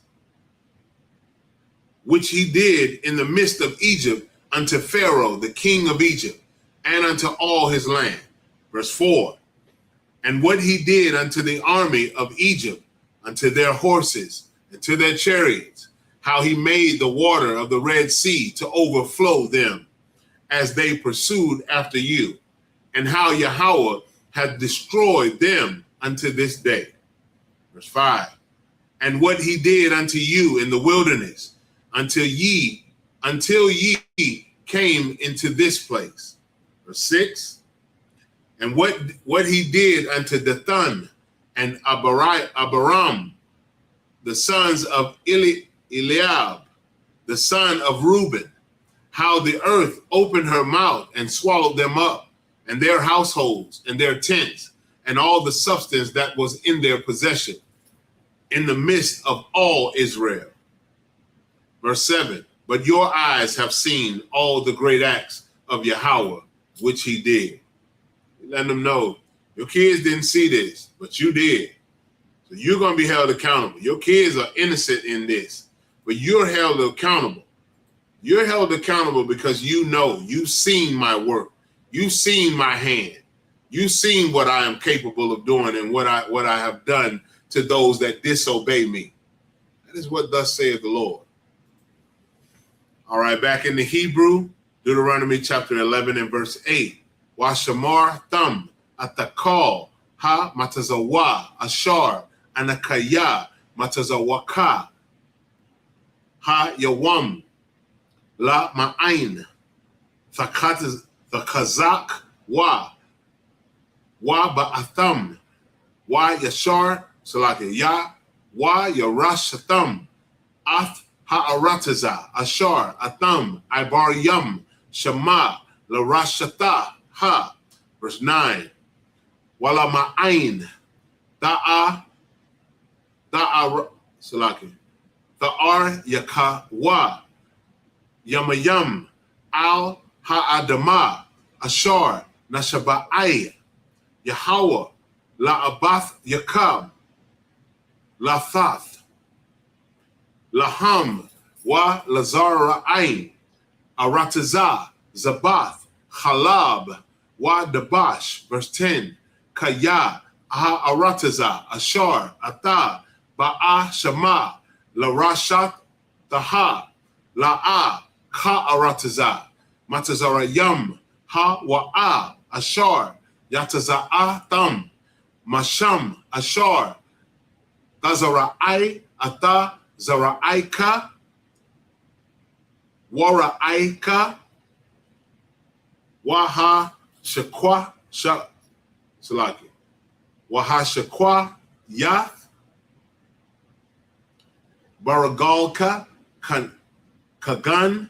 which he did in the midst of Egypt unto Pharaoh, the king of Egypt, and unto all his land. Verse 4. And what he did unto the army of Egypt, unto their horses, and to their chariots, how he made the water of the Red Sea to overflow them as they pursued after you, and how Yahweh hath destroyed them unto this day. Verse 5. And what he did unto you in the wilderness, until ye came into this place. Verse 6. And what he did unto Dathan and Abiram, the sons of Eliab, the son of Reuben, how the earth opened her mouth and swallowed them up, and their households and their tents, and all the substance that was in their possession, in the midst of all Israel. Verse 7, but your eyes have seen all the great acts of Yahweh, which he did. Letting them know, your kids didn't see this, but you did. So you're going to be held accountable. Your kids are innocent in this, but you're held accountable. You're held accountable because you know, you've seen my work. You've seen my hand. You've seen what I am capable of doing and what I have done to those that disobey me. That is what thus saith the Lord. All right, back in the Hebrew, Deuteronomy chapter 11 and verse 8. Washamar thumb atakal ha matazawa ashar anakaya matazawaka ha yawam la ma'ain the kazak wa ba'atham wa yashar salaki ya wa yarashatham ath ha'arataza ashar atham ibar yum shama la rashata ha. Verse 9. Wala ma'ain da'a salaki da'ar yaka wa yamayam al ha'adama ashar nashaba'ai Yahweh la'abath yakab la'thath laham wa lazara'ain arataza zabath chalab wa dabash. Verse 10. Kaya arataza ashar ata ba'a shama la rashat taha la'a ka arataza matazara yam ha wa'a ashar yataza'a tam masham ashar tazara'ai ata zara'aika wara'aika waha shakwa salaki waha shakwa yath baragalka kagan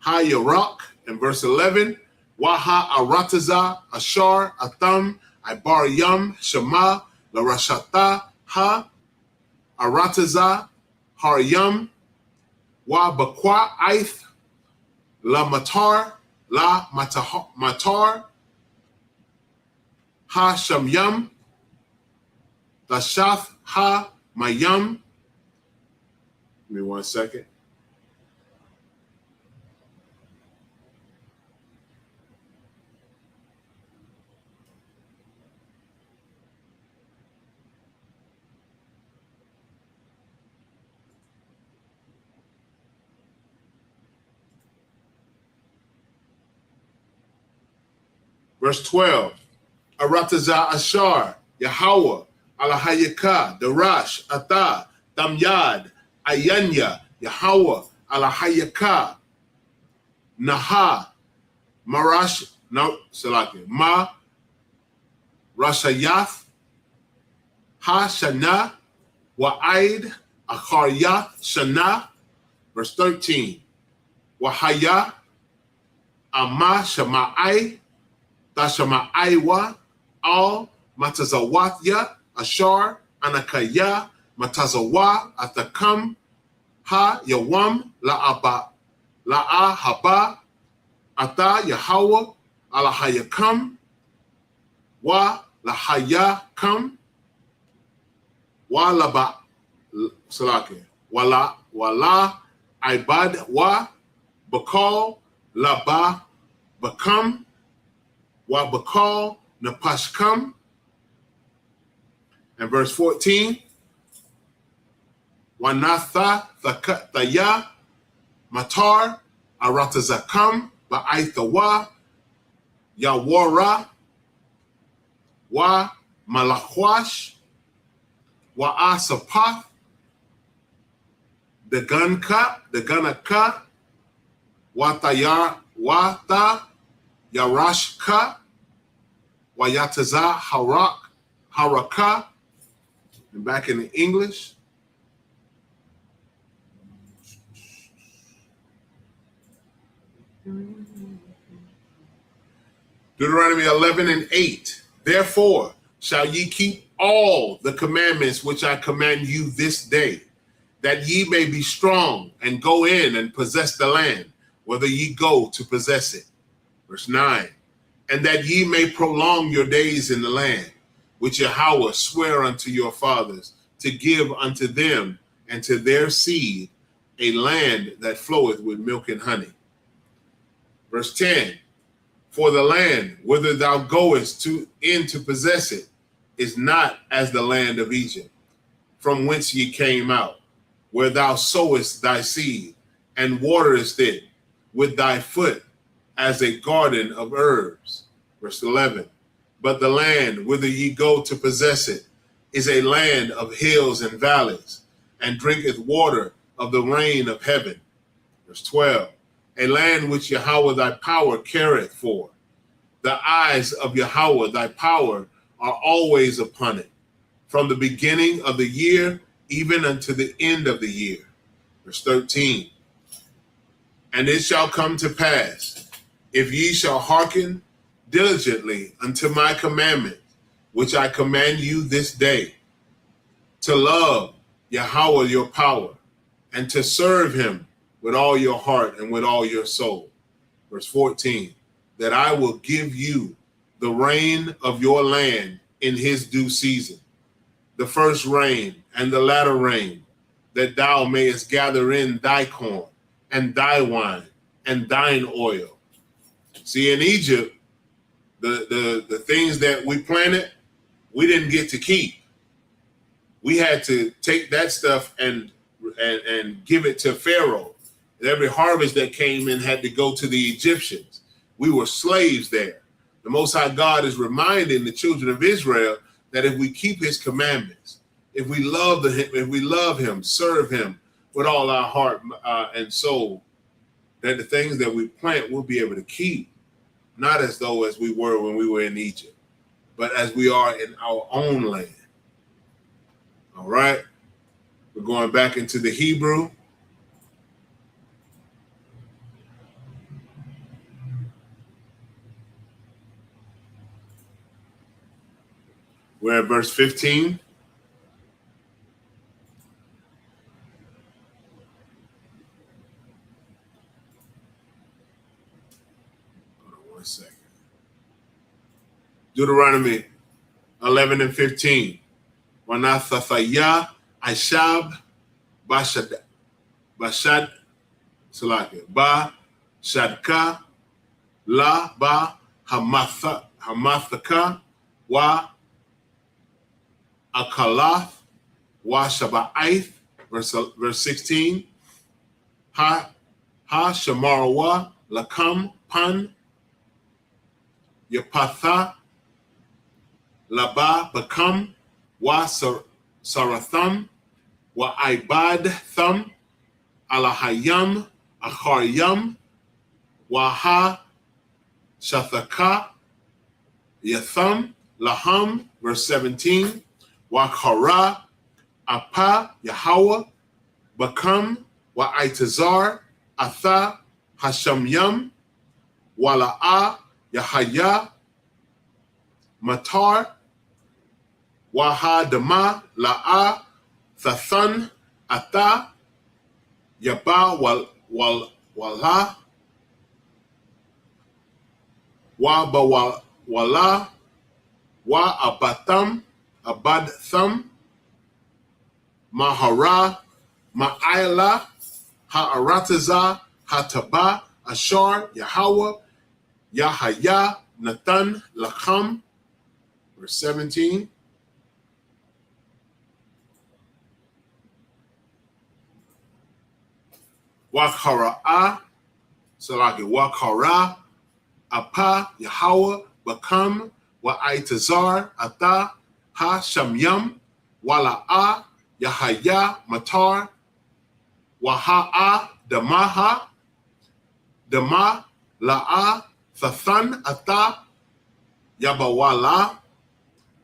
hayarak. In verse 11, waha arataza ashar atham ibar yam shema la rashata ha arataza har yam wa bakwa aith la matar ha shamyam tashath ha Mayam. Give me 1 second. Verse 12. Arataza Ashar, Yahweh, Alahayaka, Darash, Ata, Damyad, Ayanya, Yahweh, Alahayaka, Naha, Marash, no, Salaki, Ma, Rashayath, Ha Shana, Wa'aid, Acharyath, Shana. Verse 13. Wahaya, Ama Shama'ai, Tashama'aiwa, Al, Matazawatya, Ashar, Anakaya, Matazawa, Atakam, Ha, Yawam, La'aba, La'a, Haba, Ata, Yahweh, Alahayakam, Wa, Lahayakam, Wa, Laba, Salake, Wala, Ibad, Wa, Bakal, Laba, Bakam, Wa Bakal, Napashkam. And verse 14, Wanatha Thaya Matar Aratazakam Ba'aithawa Yawara Wa Malachwash Wa Asapath the Gunaka Watayar Wata Yarashka Wayataza Haraka. And back in the English. Deuteronomy 11:8. Therefore shall ye keep all the commandments which I command you this day, that ye may be strong and go in and possess the land, whether ye go to possess it. Verse 9. And that ye may prolong your days in the land, which Yahweh sware unto your fathers, to give unto them and to their seed a land that floweth with milk and honey. Verse 10, for the land whither thou goest in to possess it is not as the land of Egypt, from whence ye came out, where thou sowest thy seed, and waterest it with thy foot as a garden of herbs. Verse 11, but the land whither ye go to possess it is a land of hills and valleys, and drinketh water of the rain of heaven. Verse 12, a land which Yahweh thy power careth for. The eyes of Yahweh thy power are always upon it, from the beginning of the year even unto the end of the year. Verse 13, and it shall come to pass, if ye shall hearken diligently unto my commandment, which I command you this day, to love Yahweh your power, and to serve him with all your heart and with all your soul. Verse 14, that I will give you the rain of your land in his due season, the first rain and the latter rain, that thou mayest gather in thy corn and thy wine and thine oil. See, in Egypt, the things that we planted, we didn't get to keep. We had to take that stuff and give it to Pharaoh. Every harvest that came in had to go to the Egyptians. We were slaves there. The Most High God is reminding the children of Israel that if we keep his commandments, if we love him, serve him with all our heart and soul, that the things that we plant we'll be able to keep. Not as though as we were when we were in Egypt, but as we are in our own land. All right. We're going back into the Hebrew. We're at verse 15. Hold on 1 second. Deuteronomy 11:15. Wanathathaya Ishab Bashad Salaki Ba Shadka La Ba Hamathaka Wa Akalath Wa Shaba'ith, verse 16. Ha Shamarwa Lakam Pan Yapatha Laba Bakam Wa Saratham Wa Ibad Thum Alahayam Acharyam Wa Ha Shathaka Yatham Laham, verse 17. Wa Kara Apa Yahweh Bakam Wa Itazar Atha Hashamyam Wala'a Yahaya Matar Waha Dama La'a Thathan Ata Yaba Wala Wa Wala Wa Abatham Mahara Ma'ila Ha'arataza Hataba Ashar Yahweh Yahaya Nathan Lacham, verse 17. Wakara'a Salaki Wakara Apa Yahweh Bakam Wa Itazar Ata Ha Shamyam Wala'a Yahaya Matar Waha'a Damaha Dama La'a Thathan Ata Yabawala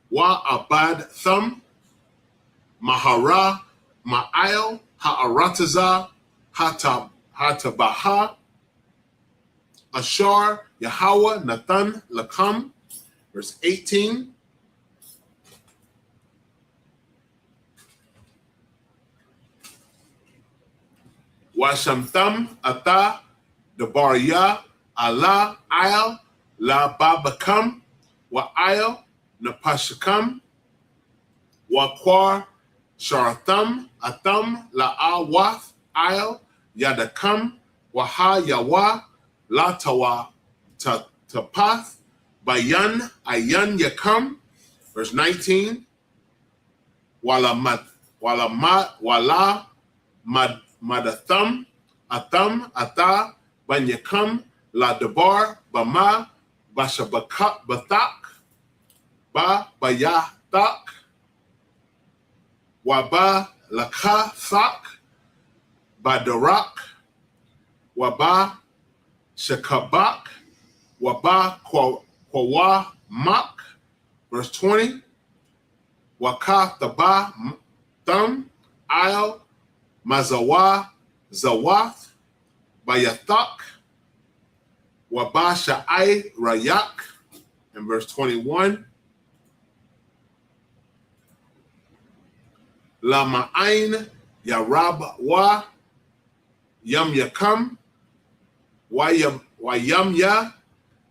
Wa Abad Thum Mahara Ma'il Ha'arataza Hatabaha Ashar Yahweh Nathan Lakam, verse 18. Washamtham Ata Dabaria Allah Il La Babakam Wa Il Napashakam Wa Kwar Sharatham Atham La Awath Il Yadakam Waha Yawa La Tawa Tapath Bayan Ayan Yakam, verse 19. Wala Madatham Atham Ata Banyakam La Dabar Bama Bashabaka Bathak Ba Bayathak Waba Lakha Thak Badarak Waba Shakabak Waba Kwawa Mak, verse 20. Waka Thaba Thum Il Mazawa Zawath Bayathak Waba Sha'ai Rayak, and verse 21. Lama'ain Yarab Wa Yam Yakam Wa Yam Ya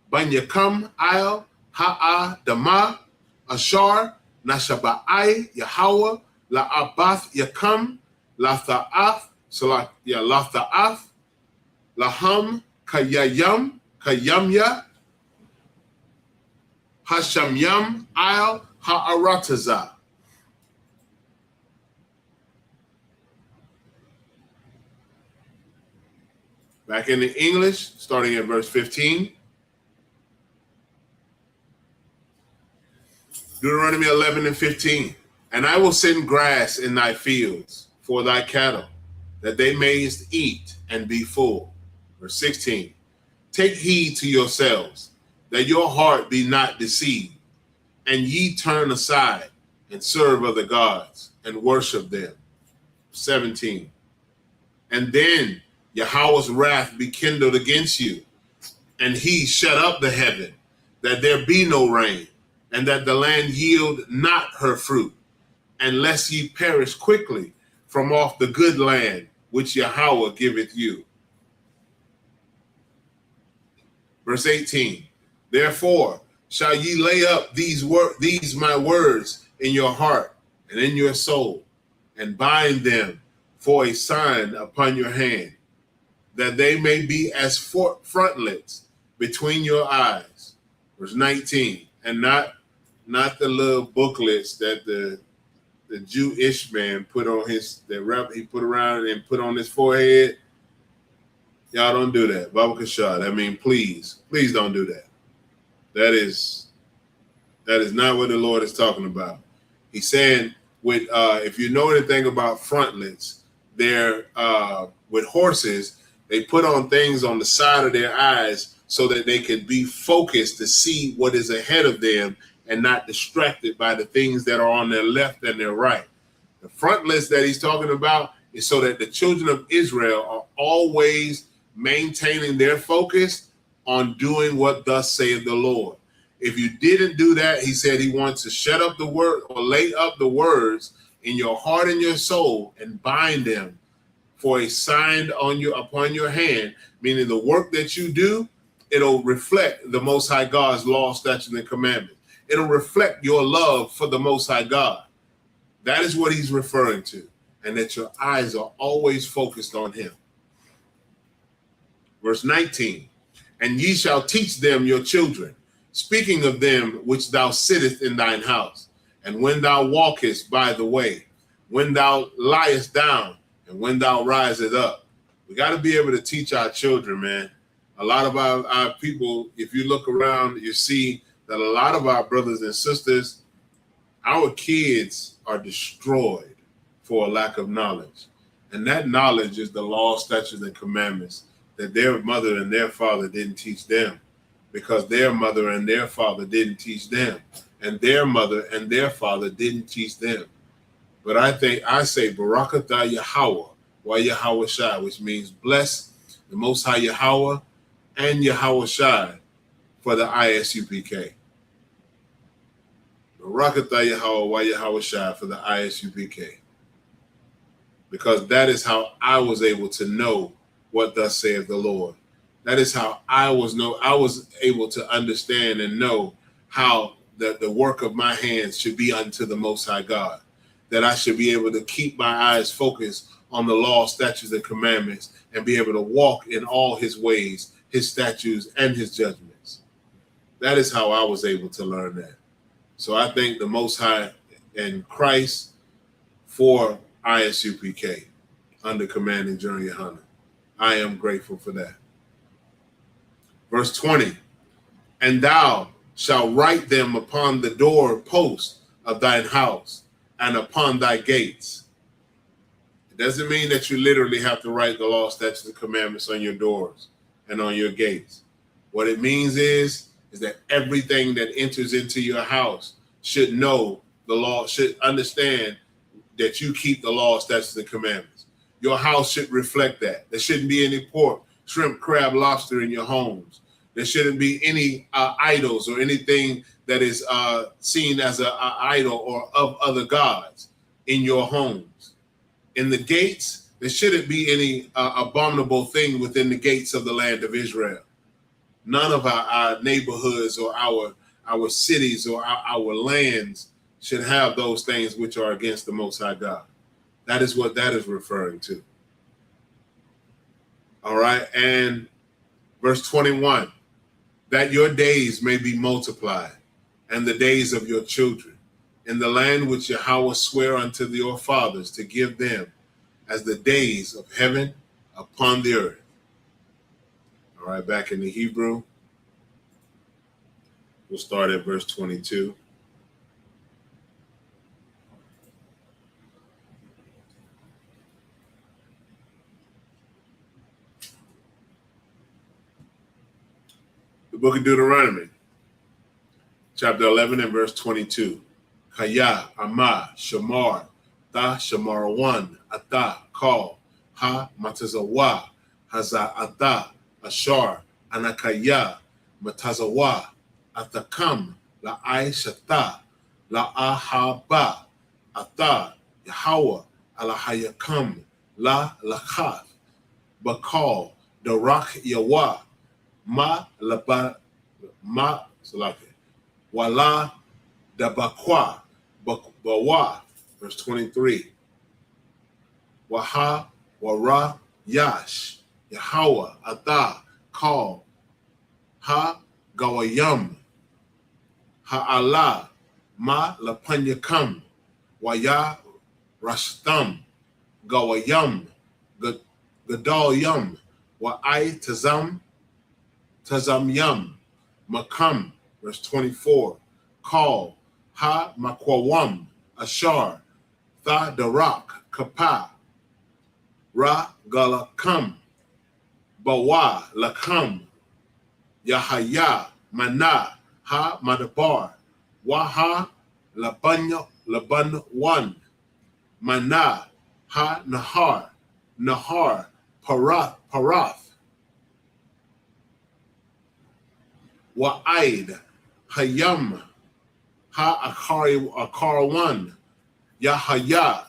Ban Yakam Il Ha'a Dama Ashar Nashaba'ai Yahweh La Abath Yakam La Tha'ath La Tha'ath Laham Kayamya Hashamyam Il Ha'arataza. Back in the English, starting at verse 15. Deuteronomy 11 and 15. And I will send grass in thy fields for thy cattle, that they mayest eat and be full. Verse 16. Take heed to yourselves, that your heart be not deceived, and ye turn aside and serve other gods and worship them. 17. And then Yahweh's wrath be kindled against you, and he shut up the heaven, that there be no rain, and that the land yield not her fruit, unless ye perish quickly from off the good land which Yahweh giveth you. Verse 18. Therefore shall ye lay up these my words in your heart and in your soul, and bind them for a sign upon your hand, that they may be as frontlets between your eyes. Verse 19, and not the little booklets that the Jewish man put on his, he put around and put on his forehead. Y'all don't do that. Baba Kashad. I mean, please don't do that. That is not what the Lord is talking about. He's saying with if you know anything about frontlets, they're with horses, they put on things on the side of their eyes so that they can be focused to see what is ahead of them and not distracted by the things that are on their left and their right. The frontlets that he's talking about is so that the children of Israel are always maintaining their focus on doing what thus saith the Lord. If you didn't do that, he said he wants to shut up the word or lay up the words in your heart and your soul and bind them for a sign upon your hand, meaning the work that you do, it'll reflect the Most High God's law, statutes, and commandments. It'll reflect your love for the Most High God. That is what he's referring to, and that your eyes are always focused on him. Verse 19, and ye shall teach them your children, speaking of them which thou sittest in thine house, and when thou walkest by the way, when thou liest down, and when thou risest up. We got to be able to teach our children, man. A lot of our people, if you look around, you see that a lot of our brothers and sisters, our kids are destroyed for a lack of knowledge. And that knowledge is the law, statutes, and commandments that their mother and their father didn't teach them, because their mother and their father didn't teach them, and their mother and their father didn't teach them. But I say Barakatah Yahweh, wa Yahweh Shai, which means bless the Most High Yahweh and Yahweh Shai for the ISUPK. Barakatah Yahweh, wa Yahweh Shai for the ISUPK. Because that is how I was able to know what thus saith the Lord. That is how I was able to understand and know how the work of my hands should be unto the Most High God. That I should be able to keep my eyes focused on the law, statutes, and commandments, and be able to walk in all his ways, his statutes, and his judgments. That is how I was able to learn that. So I thank the Most High and Christ for ISUPK under commanding General Yohana. I am grateful for that. Verse 20, and thou shalt write them upon the door post of thine house and upon thy gates. It doesn't mean that you literally have to write the law, statutes, and commandments on your doors and on your gates. What it means is that everything that enters into your house should know the law, should understand that you keep the law, statutes, and commandments. Your house should reflect that. There shouldn't be any pork, shrimp, crab, lobster in your homes. There shouldn't be any idols or anything that is seen as an idol or of other gods in your homes. In the gates, there shouldn't be any abominable thing within the gates of the land of Israel. None of our neighborhoods or our cities or our lands should have those things which are against the Most High God. That is what that is referring to. All right. And verse 21, that your days may be multiplied and the days of your children in the land which Yahweh sware unto your fathers to give them as the days of heaven upon the earth. All right. Back in the Hebrew, we'll start at verse 22. The book of Deuteronomy, chapter 11 and verse 22. Kaya, Amah, Shamar, Ta, Shamar 1, Ata, Kal, Ha, Matazawa, Haza, Ata, Ashar, Anakaya, Matazawa, Atakam, La'ai Shata, La'ahaba, Ata, Yahweh, Alahayakam, La Lachath, Bakal, Darak Yawa, Ma laba ma salake wala dabakwa bawa. Verse 23. Waha, Wara, Yash, Yahweh, Atha, Call, Ha, Gawayam, Ha'ala, Ma, Lapanyakam, Waya, Rashtam, Gawayam, Gadal Yam, Wa'ai Tazam, Tazam Yam, Makam, verse 24, Call, Ha Makwawam, Ashar, Tha Darak, Kapa, Ra Galakam, Bawa Lakam, Yahaya, Mana, Ha Madabar, Waha Labanya Laban One, Mana, Ha Nahar, Nahar, Parath, Wa'id, Hayam, Ha Akar One, Yahaya,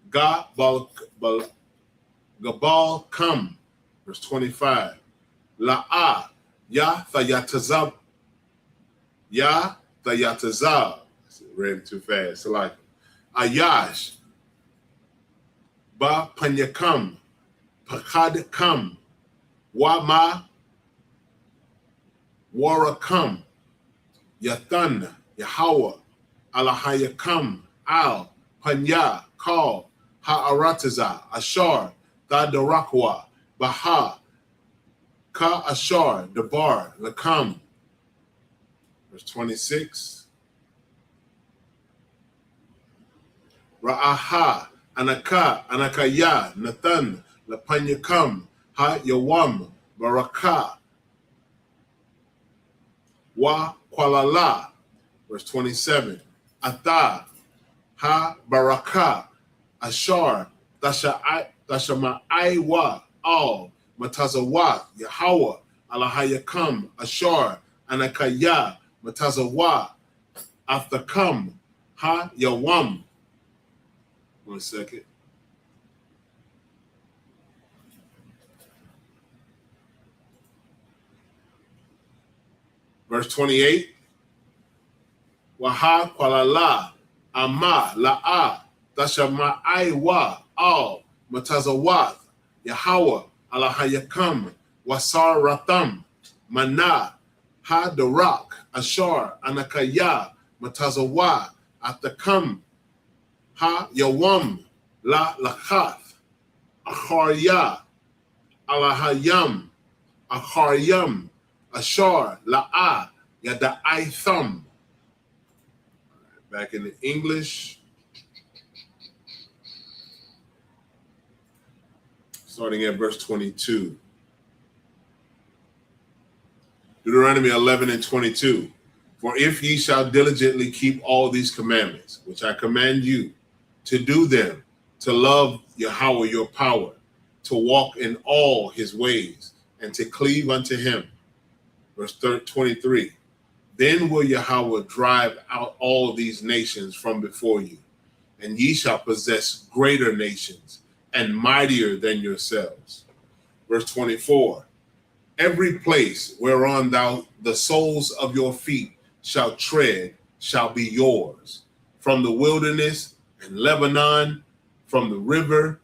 Gabal Kam, verse 25. La'a, Ya Thayatazab, Ya Thayatazab. Read too fast. So like Ayash, Ba Panyakam, Pakad Kam, Wama, Warakam, Yathan, Yahweh, Alahayakam, Al, Panya, Call, Ha'arataza, Ashar, Thadarakwa, Baha, Ka Ashar, Dabar, Lakam. Verse 26. Ra'aha, Anaka, Anakaya, Nathan, Lapanyakam, Ha Yawam, Baraka, Wa Kualala. Verse 27. Atha, Ha Baraka, Ashar, Tashama'aiwa, Al, Matazawa, Yahweh, Alahayakam, Ashar, Anakaya, Matazawa, Aftakam, Ha Yawam. 1 second. Verse 28. Waha Kualala, Ama, La'a, Tashama'aiwa, Al, Matazawath, Yahweh, Alahayakam, Wasar Ratham, Mana, Ha Darak, Ashar, Anakaya, Matazawa, Atakam, Ha Yawam, La Lachath, Acharya, Alahayam, Acharyam, Ashar, La'a, Yada'aitham. Back in the English, starting at verse 22. Deuteronomy 11 and 22. For if ye shall diligently keep all these commandments, which I command you, to do them, to love Yahweh your power, to walk in all his ways, and to cleave unto him. Verse 23. Then will Yahweh drive out all these nations from before you, and ye shall possess greater nations and mightier than yourselves. Verse 24. Every place whereon the soles of your feet shall tread shall be yours, from the wilderness and Lebanon, from the river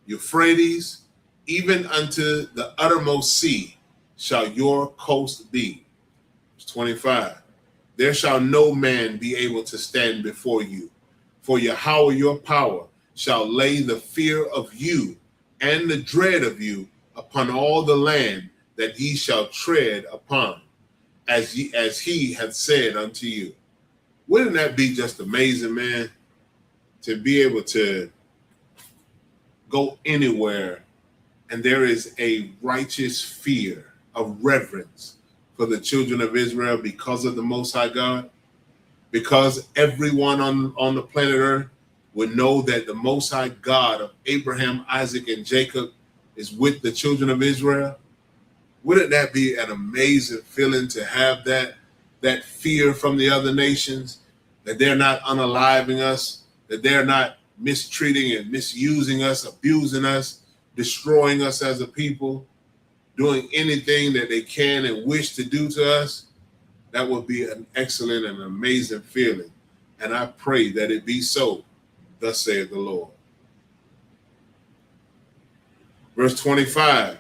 Euphrates, even unto the uttermost sea shall your coast be. 25. There shall no man be able to stand before you, for Yahweh your power shall lay the fear of you and the dread of you upon all the land that ye shall tread upon, as he hath said unto you. Wouldn't that be just amazing, man? To be able to go anywhere and there is a righteous fear, a reverence for the children of Israel because of the Most High God, because everyone on the planet Earth would know that the Most High God of Abraham, Isaac, and Jacob is with the children of Israel. Wouldn't that be an amazing feeling to have that fear from the other nations, that they're not unaliving us, that they're not mistreating and misusing us, abusing us, destroying us as a people, doing anything that they can and wish to do to us? That would be an excellent and amazing feeling. And I pray that it be so Thus saith the Lord. Verse 25,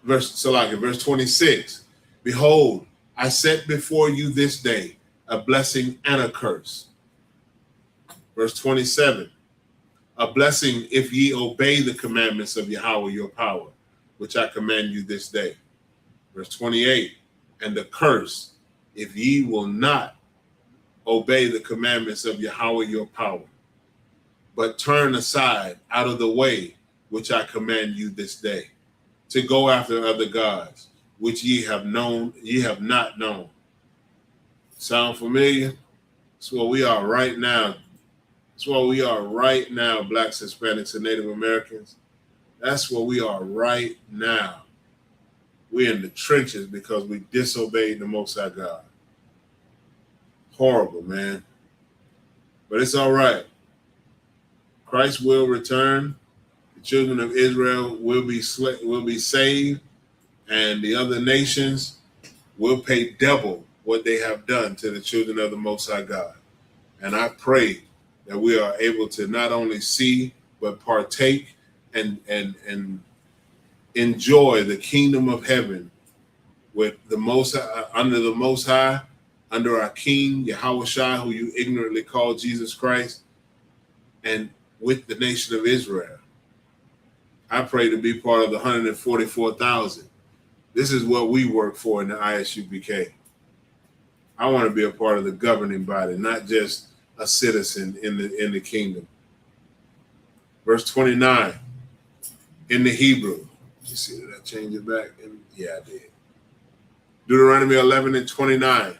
verse 26. Behold, I set before you this day a blessing and a curse. Verse 27. A blessing if ye obey the commandments of Yahweh your power, which I command you this day. Verse 28. And a curse if ye will not obey the commandments of Yahweh your power, but turn aside out of the way which I command you this day, to go after other gods, which ye have not known. Sound familiar? That's where we are right now. That's where we are right now, Blacks, Hispanics, and Native Americans. That's where we are right now. We're in the trenches because we disobeyed the Most High God. Horrible, man. But it's all right. Christ will return. The children of Israel will be saved, and the other nations will pay double what they have done to the children of the Most High God. And I pray that we are able to not only see but partake and enjoy the kingdom of heaven with the Most under the Most High, under our King Yahweh Shai, who you ignorantly call Jesus Christ, and with the nation of Israel. I pray to be part of the 144,000. This is what we work for in the ISUPK. I want to be a part of the governing body, not just a citizen in the kingdom. Verse 29 in the Hebrew. You see, did I change it back? Yeah, I did. Deuteronomy 11 and 29.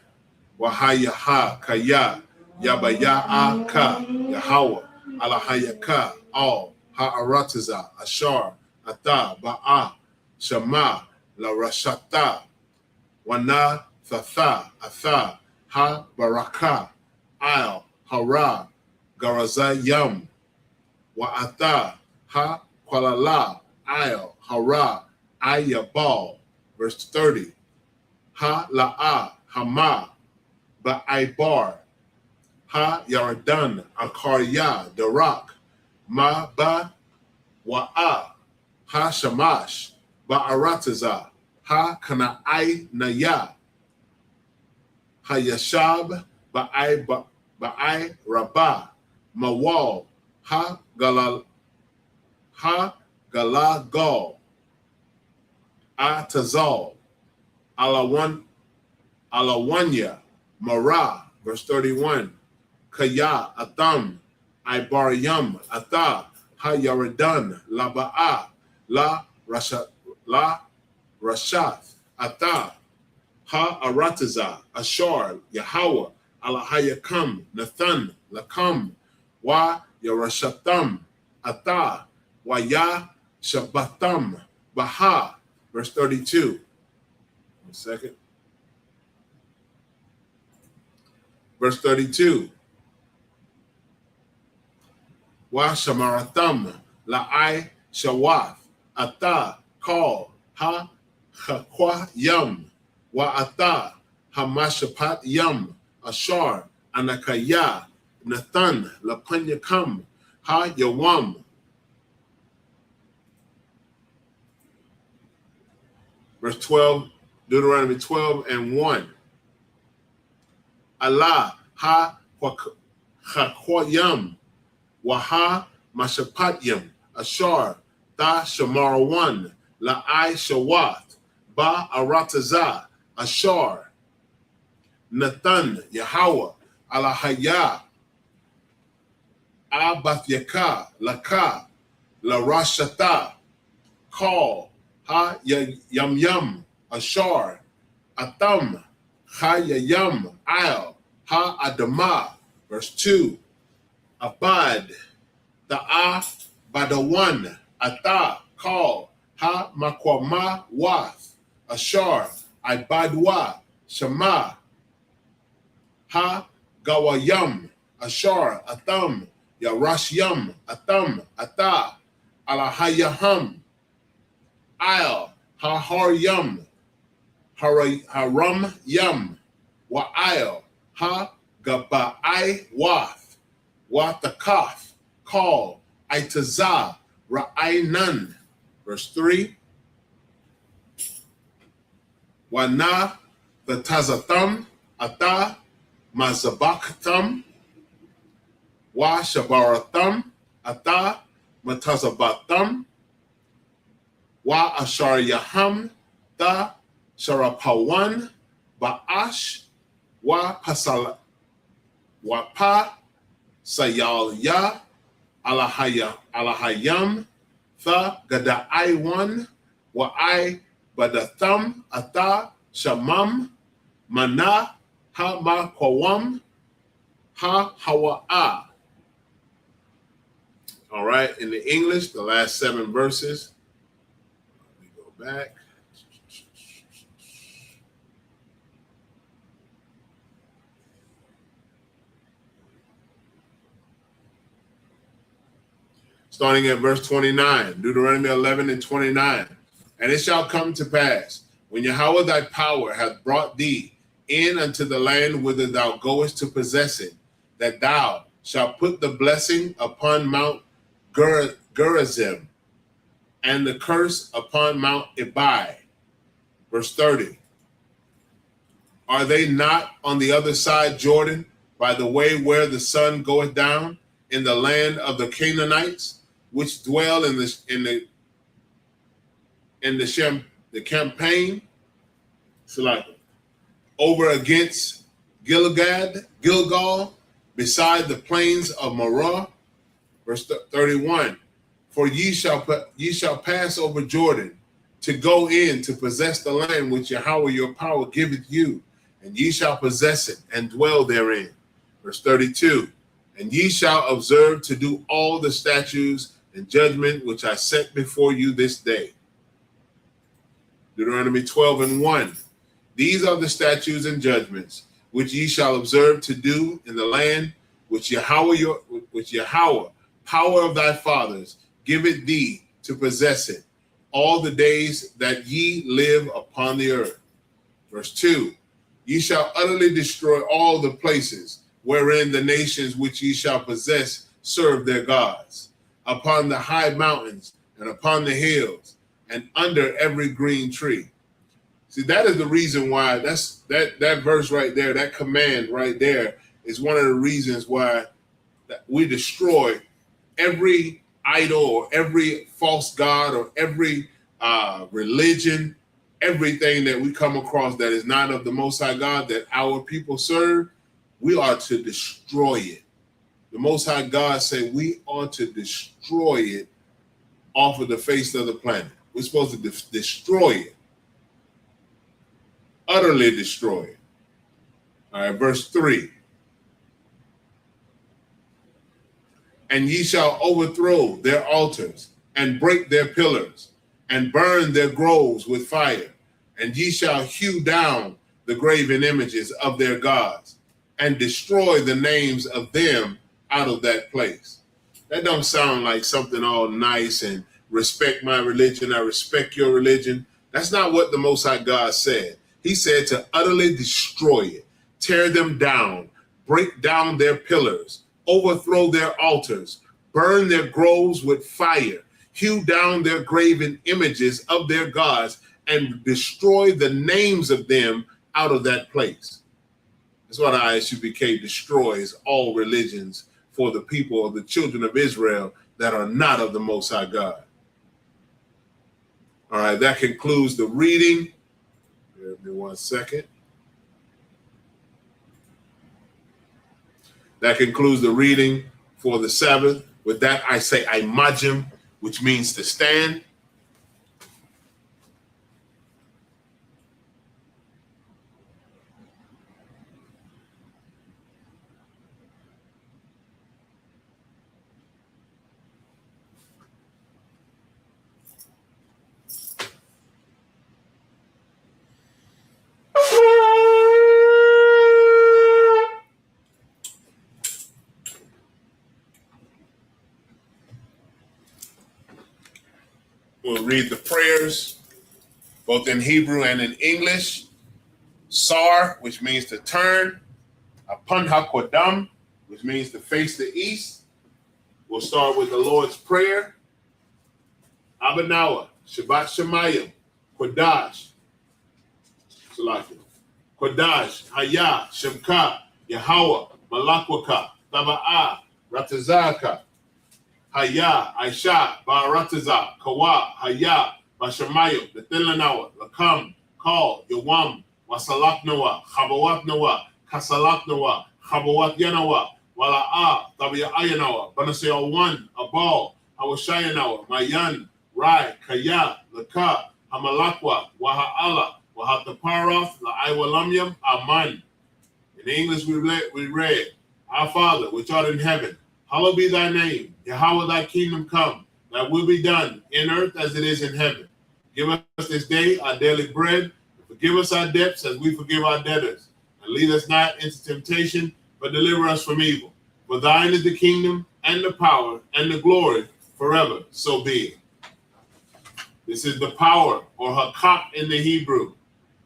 Wahayaha kaya yabaya'a ka Yahweh alahayaka al ha'arataza ashar ata ba'a shama la rashata wana thatha atha ha baraka al hara garazayam wa ata ha kwalala al hara ayabal. Verse 30. Ha la'a hama ba'aibar ha yardan akarya darak ma ba wa'a ha shamash ba'arataza ha kana'ai naya ha yashab ba'ai rabah mawal ha galagal atazal alawanya Marah. Verse 31. Kaya atam ibaryam ata ha yaradan la ba'a la rashath ata ha arataza ashar Yahweh alahayakam nathan lakam wa yarashatam ata wa ya shabbatam baha. Verse 32. 1 second. Verse 32. Wa shamaratam la'ai shawath ata call ha chakwa yam wa ata hamashapat yam ashar anakaya nathan lapanyakam ha yawam. Verse 12, Deuteronomy 12 and 1. Allah ha chakwayam waha mashapatyam ashar ta shamarawan la'ai shawath ba arataza ashar nathan Yahweh alahaya abathyaka laka la rashata call ha yam ashar atam ha yam al ha adama. Verse 2. Abad ta'a badawan ata call ha makwama wath ashar ibadwa shama ha gawayam ashar atam yarashyam atam ata alahayaham al ha haryam haram yam wa'il ha gaba'ai wath watakath call, Itazah, Ra'ainan. Verse 3. Wana, the Tazatham, Ata, Mazabakatam, Wa Shabaratham, Ata, Matazabatam, Wa Asharyaham, Da Sharapawan, Ba'ash, Wa Pasal, Wa Pa, Sayal Ya, Alahayam, Tha Gadaiwan, Wa I Badatham, Ata, Shamam, Mana, Ha Ma Kwam, Ha Hawa'a. All right, in the English, the last 7 verses. Let me go back. Starting at verse 29, Deuteronomy 11 and 29. And it shall come to pass, when Yahweh thy power hath brought thee in unto the land whither thou goest to possess it, that thou shalt put the blessing upon Mount Gerizim, and the curse upon Mount Ebal. Verse 30. Are they not on the other side Jordan, by the way where the sun goeth down, in the land of the Canaanites, which dwell in the campaign, over against Gilgal, beside the plains of Marah? Verse 31. For ye shall pass over Jordan, to go in to possess the land which Yahweh your power giveth you, and ye shall possess it and dwell therein. Verse 32. And ye shall observe to do all the statutes and judgment which I set before you this day. Deuteronomy 12 and 1. These are the statutes and judgments which ye shall observe to do in the land which Yahweh, power of thy fathers, giveth thee to possess it, all the days that ye live upon the earth. Verse 2. Ye shall utterly destroy all the places wherein the nations which ye shall possess serve their gods, upon the high mountains and upon the hills, and under every green tree. See, that is the reason why that verse right there, that command right there, is one of the reasons why we destroy every idol or every false god or every religion, everything that we come across that is not of the Most High God that our people serve. We are to destroy it. The Most High God said we ought to destroy it off of the face of the planet. We're supposed to destroy it. Utterly destroy it. All right, verse 3. And ye shall overthrow their altars, and break their pillars, and burn their groves with fire. And ye shall hew down the graven images of their gods, and destroy the names of them out of that place. That don't sound like something all nice and respect my religion, I respect your religion. That's not what the Most High God said. He said to utterly destroy it, tear them down, break down their pillars, overthrow their altars, burn their groves with fire, hew down their graven images of their gods, and destroy the names of them out of that place. That's why the ISUPK destroys all religions for the people of the children of Israel that are not of the Most High God. All right, that concludes the reading. Give me 1 second. That concludes the reading for the Sabbath. With that, I say imagim, which means to stand. We'll read the prayers, both in Hebrew and in English. Sar, which means to turn. Apan HaKodam, which means to face the east. We'll start with the Lord's Prayer. Abanawa, Shabbat Shemayim, Kodash, Salakia, Kodash, Haya, Shemka, Yahweh, Malakwaka, Taba'ah, Ratazaka, Haya, Aisha, Barataza, Kawa, Haya, Bashamayim, Bethelanawa, Lakam, Kal, Yawam, Wasalaknawa, Chabawatnawa, Kasalaknawa, Chabawat Yanawa, Wala'ah, Tabia Ayanawa, Banaseo 1, Abal, Awashayanawa, Mayan, Rai, Kaya, Laka, Hamalakwa, Waha'ala, Wahataparoth, La'aiwalamyam, Aman. In English, we read, Our Father, which art in heaven, hallowed be thy name. Yahweh, thy kingdom come. Thy will be done in earth as it is in heaven. Give us this day our daily bread. Forgive us our debts as we forgive our debtors. And lead us not into temptation, but deliver us from evil. For thine is the kingdom and the power and the glory forever. So be it. This is the power, or hakak in the Hebrew.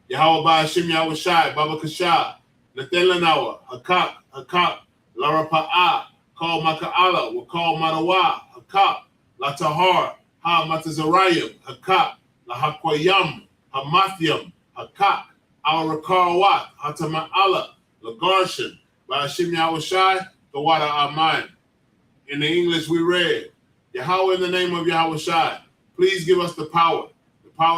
Yahweh Ba'ashim Yahweh Shai, Baba Kashah, Nathelanawa, hakak, Larapa'ah, call Maka'ala, will call Marawa, hakak, Latahar, Ha Matazarayim, hakak, Lahakwayam, Hamathyam, hakak, Al Rakarawat, Hatama'ala, Lagarshan, Ba'ashim Yahweh Shai, the water Aman. In the English we read, Yahweh in the name of Yahweh Shai, please give us the power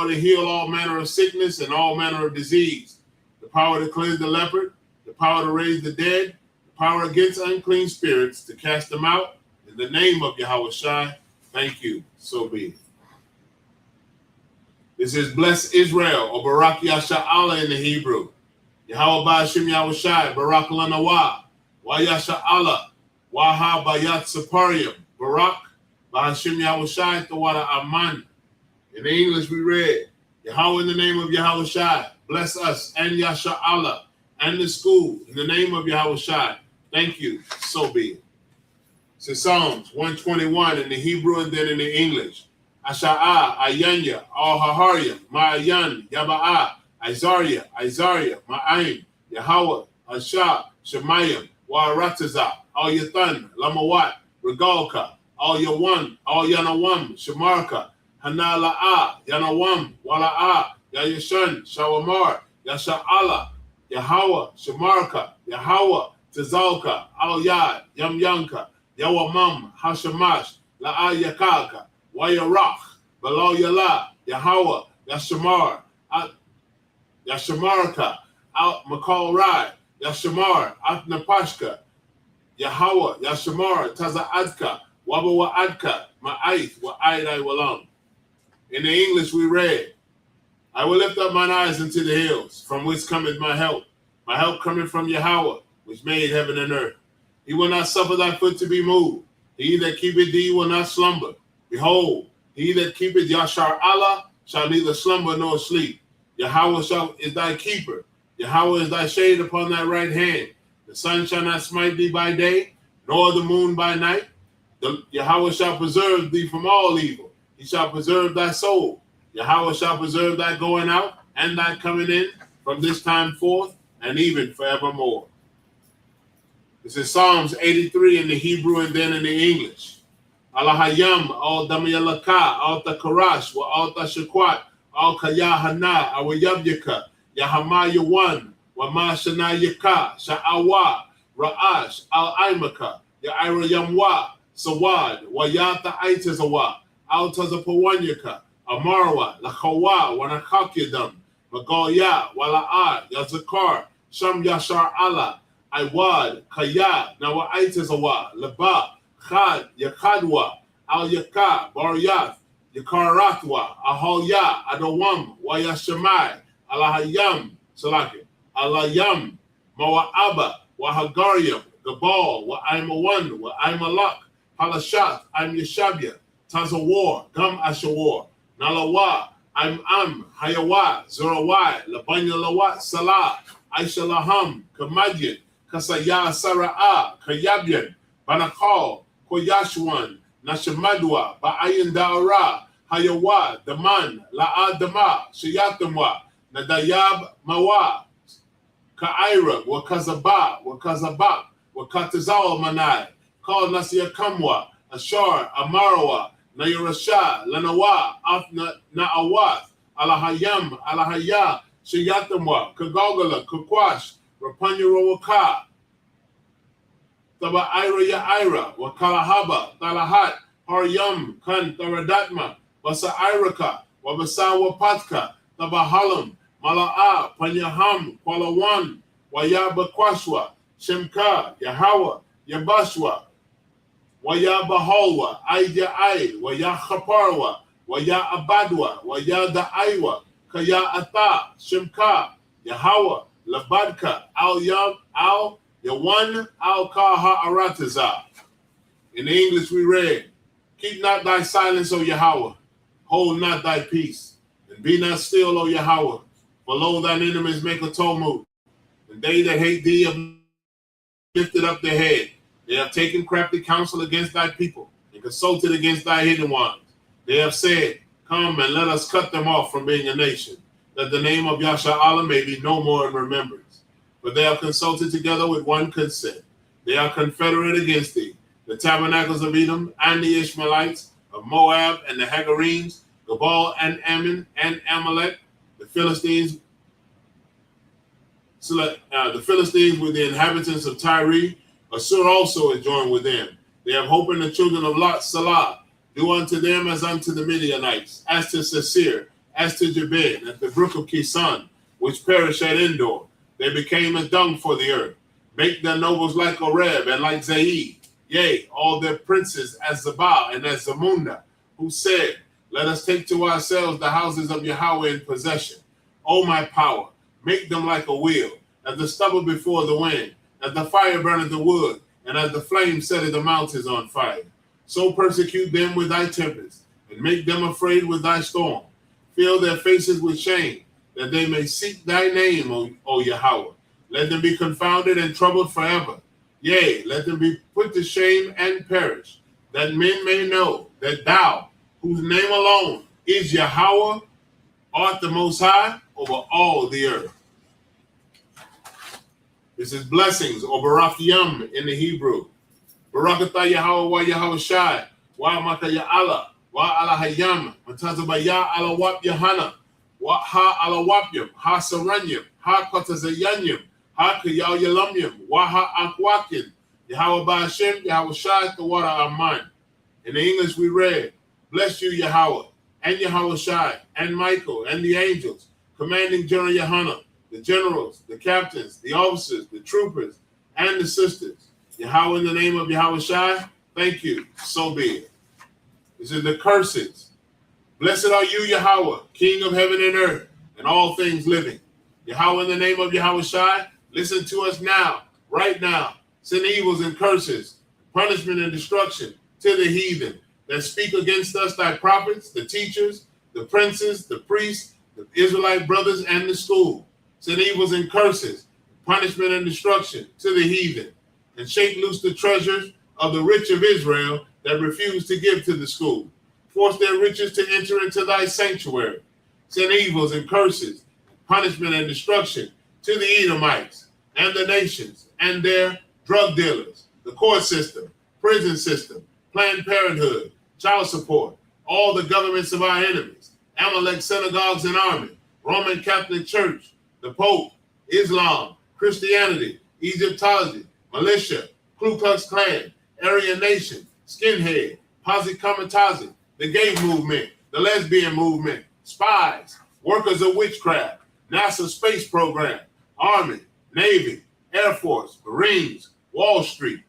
to heal all manner of sickness and all manner of disease, the power to cleanse the leopard, the power to raise the dead, the power against unclean spirits, to cast them out. In the name of Yahweh Shai, thank you. So be it. This is Bless Israel, or Barak Yasha'Allah in the Hebrew. Yahweh Ba'ashim Yahweh Shai, Barak Lanawa, Wa Yasha'Allah, Waha Bayat Saparium, Barak Ba'ashim Yahweh Shai, Tawada Aman. In the English we read, Yahweh in the name of Yahweh Shai, bless us and Yasha'Allah and the school in the name of Yahweh Shai. Thank you. So be it. So Psalms 121 in the Hebrew and then in the English. Asha'ah, Ayanya, Al-Haharya, Ma'ayan, Yaba'ah, Isaiah, Ma'ayin, Yahweh, Asha, Shemayim, Wa'arataza, Al-Yathan, Lamawat, Regalka, Al-Yawan, Al-Yanawam, Shemarka, Hanala'ah, Yanawam, Wala'ah, Yayashan, Shawamar, Yasha'Allah, Yahweh, Shemarka, Yahweh, Tazalka, Al-Yad, Yamyanka, Yawamam, Hashamash, La'a Yakaka, Wayarach, Balo Yala, Yahweh, Yashamar, Yashamarka, Al Makal Rai, Yashamar, Atnapashka, Yahweh, Yashamar, Taza'adka, Wabawa'adka, Ma'aith, Wa'aidai Walam. In the English we read, I will lift up mine eyes into the hills, from which cometh my help. My help cometh from Yahweh, which made heaven and earth. He will not suffer thy foot to be moved. He that keepeth thee will not slumber. Behold, he that keepeth Yashar Allah shall neither slumber nor sleep. Yahweh is thy keeper. Yahweh is thy shade upon thy right hand. The sun shall not smite thee by day, nor the moon by night. Yahweh shall preserve thee from all evil. He shall preserve thy soul. Yahweh shall preserve thy going out and thy coming in from this time forth and even forevermore. This is Psalms 83 in the Hebrew and then in the English. Alahayam, al Damayalaka, al Takarash, wa al Tashakwat, al Kayahana, Awayabyaka, Yahama Yawan, wa Ma Shana Yaka, Sha'awa, Ra'ash, al Aimaka, Ya'ira Yamwa, Sawad, Wayata Aitazawa, al Tazapawanyaka, Amarwa, Lakawa, Wanakakyadam, Magoya, Wala'ad, Yazakar, Sham Yashar Allah, Iwad, Kaya, Nawa Aitazawa, Laba, Khad, Yakadwa, Al Yaka, Baryath, Yakaratwa, Ahoya, Adawam, Wayashamai, Alahayam, Salaki, Alayam, Mawa'aba, Wahagariam, Gabal, Wa'aimawan, Wa'aimalak, Halashat, I'm Yeshabia, Tazawar, Gam Ashawar, Nalawa, I'm Hayawa, Zorawai, Labanya Lawat, Salah, Aisha Laham, Kamadian, Kasaya Sara'a, Kayabian, Banakal, Koyashwan, Nashamadwa, Ba'ayan Da'ara, Hayawa, Daman, La'adama, Shayatamwa, Nadayab Mawa, Ka'ira, Wakazaba, Wakazabak, Wakatazawa Manai, Call Nasia Kamwa, Ashar, Amarawa, Nayarasha, Lanawa, Afna, Na'awath, Alahayam, Alahaya, Shayatamwa, Kagogala, Kukwash, Rapanyarawaka, Taba Ira Yaira, Wakalahaba, Talahat, Haryam, Kan, Taradatma, Wasa Iraka, Wabasawa Patka, Tabahalam, Mala'a, Panyaham, Kwalawan, Wayabakwashwa, Shemka, Yahawa, Yabashwa, Wayabahalwa, Aida Ai, Wayahaparwa, Waya Abadwa, Waya Da'aiwa, Kaya Ata, Shemka, Yahawa, Labadka, Al Yam, Al Yawan, Al Kaha Arataza. In the English we read, keep not thy silence, O Yahweh, hold not thy peace, and be not still, O Yahweh, for lo, thine enemies make a tumult, and they that hate thee have lifted up their head. They have taken crafty counsel against thy people, and consulted against thy hidden ones. They have said, come and let us cut them off from being a nation, that the name of Yasha Allah may be no more in remembrance. But they have consulted together with one consent. They are confederate against thee, the tabernacles of Edom, and the Ishmaelites, of Moab, and the Hagarenes, Gabal, and Ammon, and Amalek, the Philistines with the inhabitants of Tyre. Assur also is joined with them. They have hope in the children of Lot, Salah. Do unto them as unto the Midianites, as to Sasir, as to Jabin, at the brook of Kisan, which perished at Endor. They became as dung for the earth. Make their nobles like Oreb and like Zaid. Yea, all their princes as Zabah and as Zamunda, who said, let us take to ourselves the houses of Yahweh in possession. O my power, make them like a wheel, as the stubble before the wind, as the fire burneth the wood, and as the flame setteth the mountains on fire. So persecute them with thy tempest, and make them afraid with thy storm. Fill their faces with shame, that they may seek thy name, O Yahweh. Let them be confounded and troubled forever. Yea, let them be put to shame and perish, that men may know that thou, whose name alone is Yahweh, art the Most High over all the earth. This is blessings, or Barak Yam in the Hebrew. Barakatah Yahweh wa Yahweh Shai, wa Maka Ya Allah, wa Allah Hayam, Matazabaya Alawap Yahana, wa Ha Alawapyam, Ha Saranyam, Ha Kotazayanyam, Ha Kayal Yalamyam, wa Ha Akwakin, Yahweh Ba'ashem, Yahweh Shai, Tawara Aman. In the English we read, bless you, Yahweh, and Yahweh Shai, and Michael, and the angels, commanding General Yahana, the generals, the captains, the officers, the troopers, and the sisters. Yahweh, in the name of Yahweh Shai, thank you, so be it. This is the curses. Blessed are you, Yahweh, King of heaven and earth, and all things living. Yahweh, in the name of Yahweh Shai, listen to us now, right now. Send evils and curses, punishment and destruction to the heathen that speak against us, thy prophets, the teachers, the princes, the priests, the Israelite brothers, and the school. Send evils and curses, punishment and destruction to the heathen, and shake loose the treasures of the rich of Israel that refuse to give to the school. Force their riches to enter into thy sanctuary. Send evils and curses, punishment and destruction to the Edomites and the nations and their drug dealers, the court system, prison system, Planned Parenthood, child support, all the governments of our enemies, Amalek synagogues and army, Roman Catholic Church, the Pope, Islam, Christianity, Egyptology, militia, Ku Klux Klan, Aryan Nation, Skinhead, Posse Comitazi, the gay movement, the lesbian movement, spies, workers of witchcraft, NASA space program, Army, Navy, Air Force, Marines, Wall Street.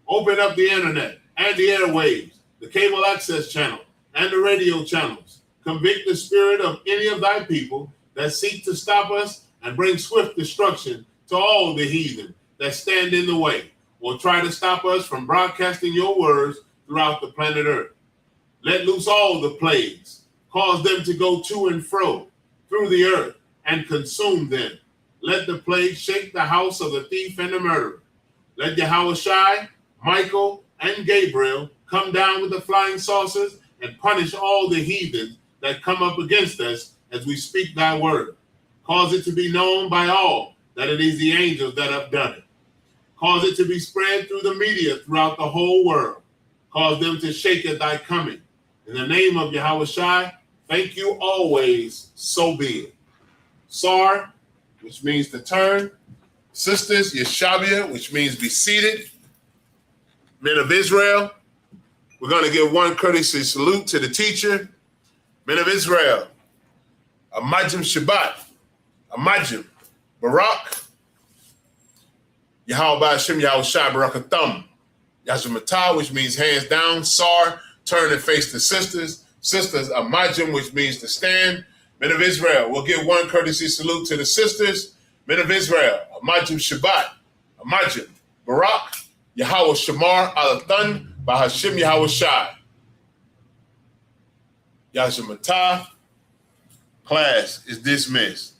Open up the internet and the airwaves, the cable access channel, and the radio channels. Convict the spirit of any of thy people that seek to stop us and bring swift destruction to all the heathen that stand in the way or try to stop us from broadcasting your words throughout the planet Earth. Let loose all the plagues, cause them to go to and fro through the earth and consume them. Let the plague shake the house of the thief and the murderer. Let Yahweh Shai, Michael, and Gabriel come down with the flying saucers and punish all the heathens that come up against us as we speak thy word. Cause it to be known by all that it is the angels that have done it. Cause it to be spread through the media throughout the whole world. Cause them to shake at thy coming. In the name of Yahweh Shai, thank you always, so be it. Sar, which means to turn. Sisters, Yeshabia, which means be seated. Men of Israel, we're going to give one courtesy salute to the teacher. Men of Israel, Amajim Shabbat, Amajim, Barak, Yahweh Hashem, Yahweh Shai, Barakatham, Yashamatah, which means hands down. Sar, turn and face the sisters. Sisters, Amajim, which means to stand. Men of Israel, we'll give one courtesy salute to the sisters. Men of Israel, Amajim Shabbat, Amajim, Barak, Yahweh Shamar, Alathan, Bahashim Yahweh Shai. Yashamatah, class is dismissed.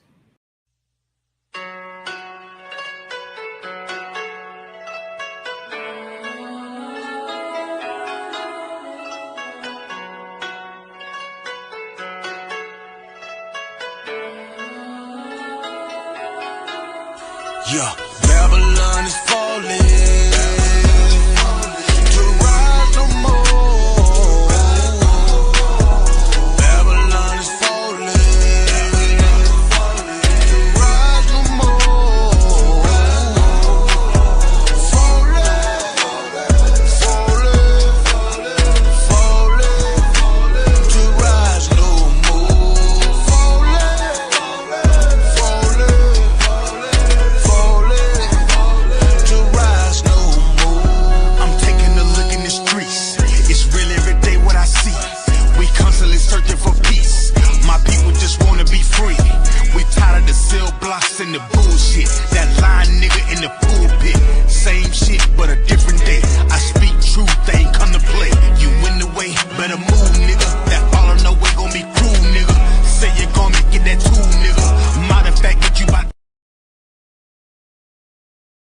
Yeah, Babylon is falling to rise no more. Babylon is falling to rise no more. Falling to rise no more. To rise no more. I'm taking a look in the streets. It's real every day what I see. We constantly searching for peace. My people just wanna be free. We tired of the cell blocks and the bullshit. That lying nigga in the pulpit. Same shit but a different day. I speak truth, they ain't come to play. You in the way, better move nigga. That follow no way gon' be cruel nigga. Say you're gonna get that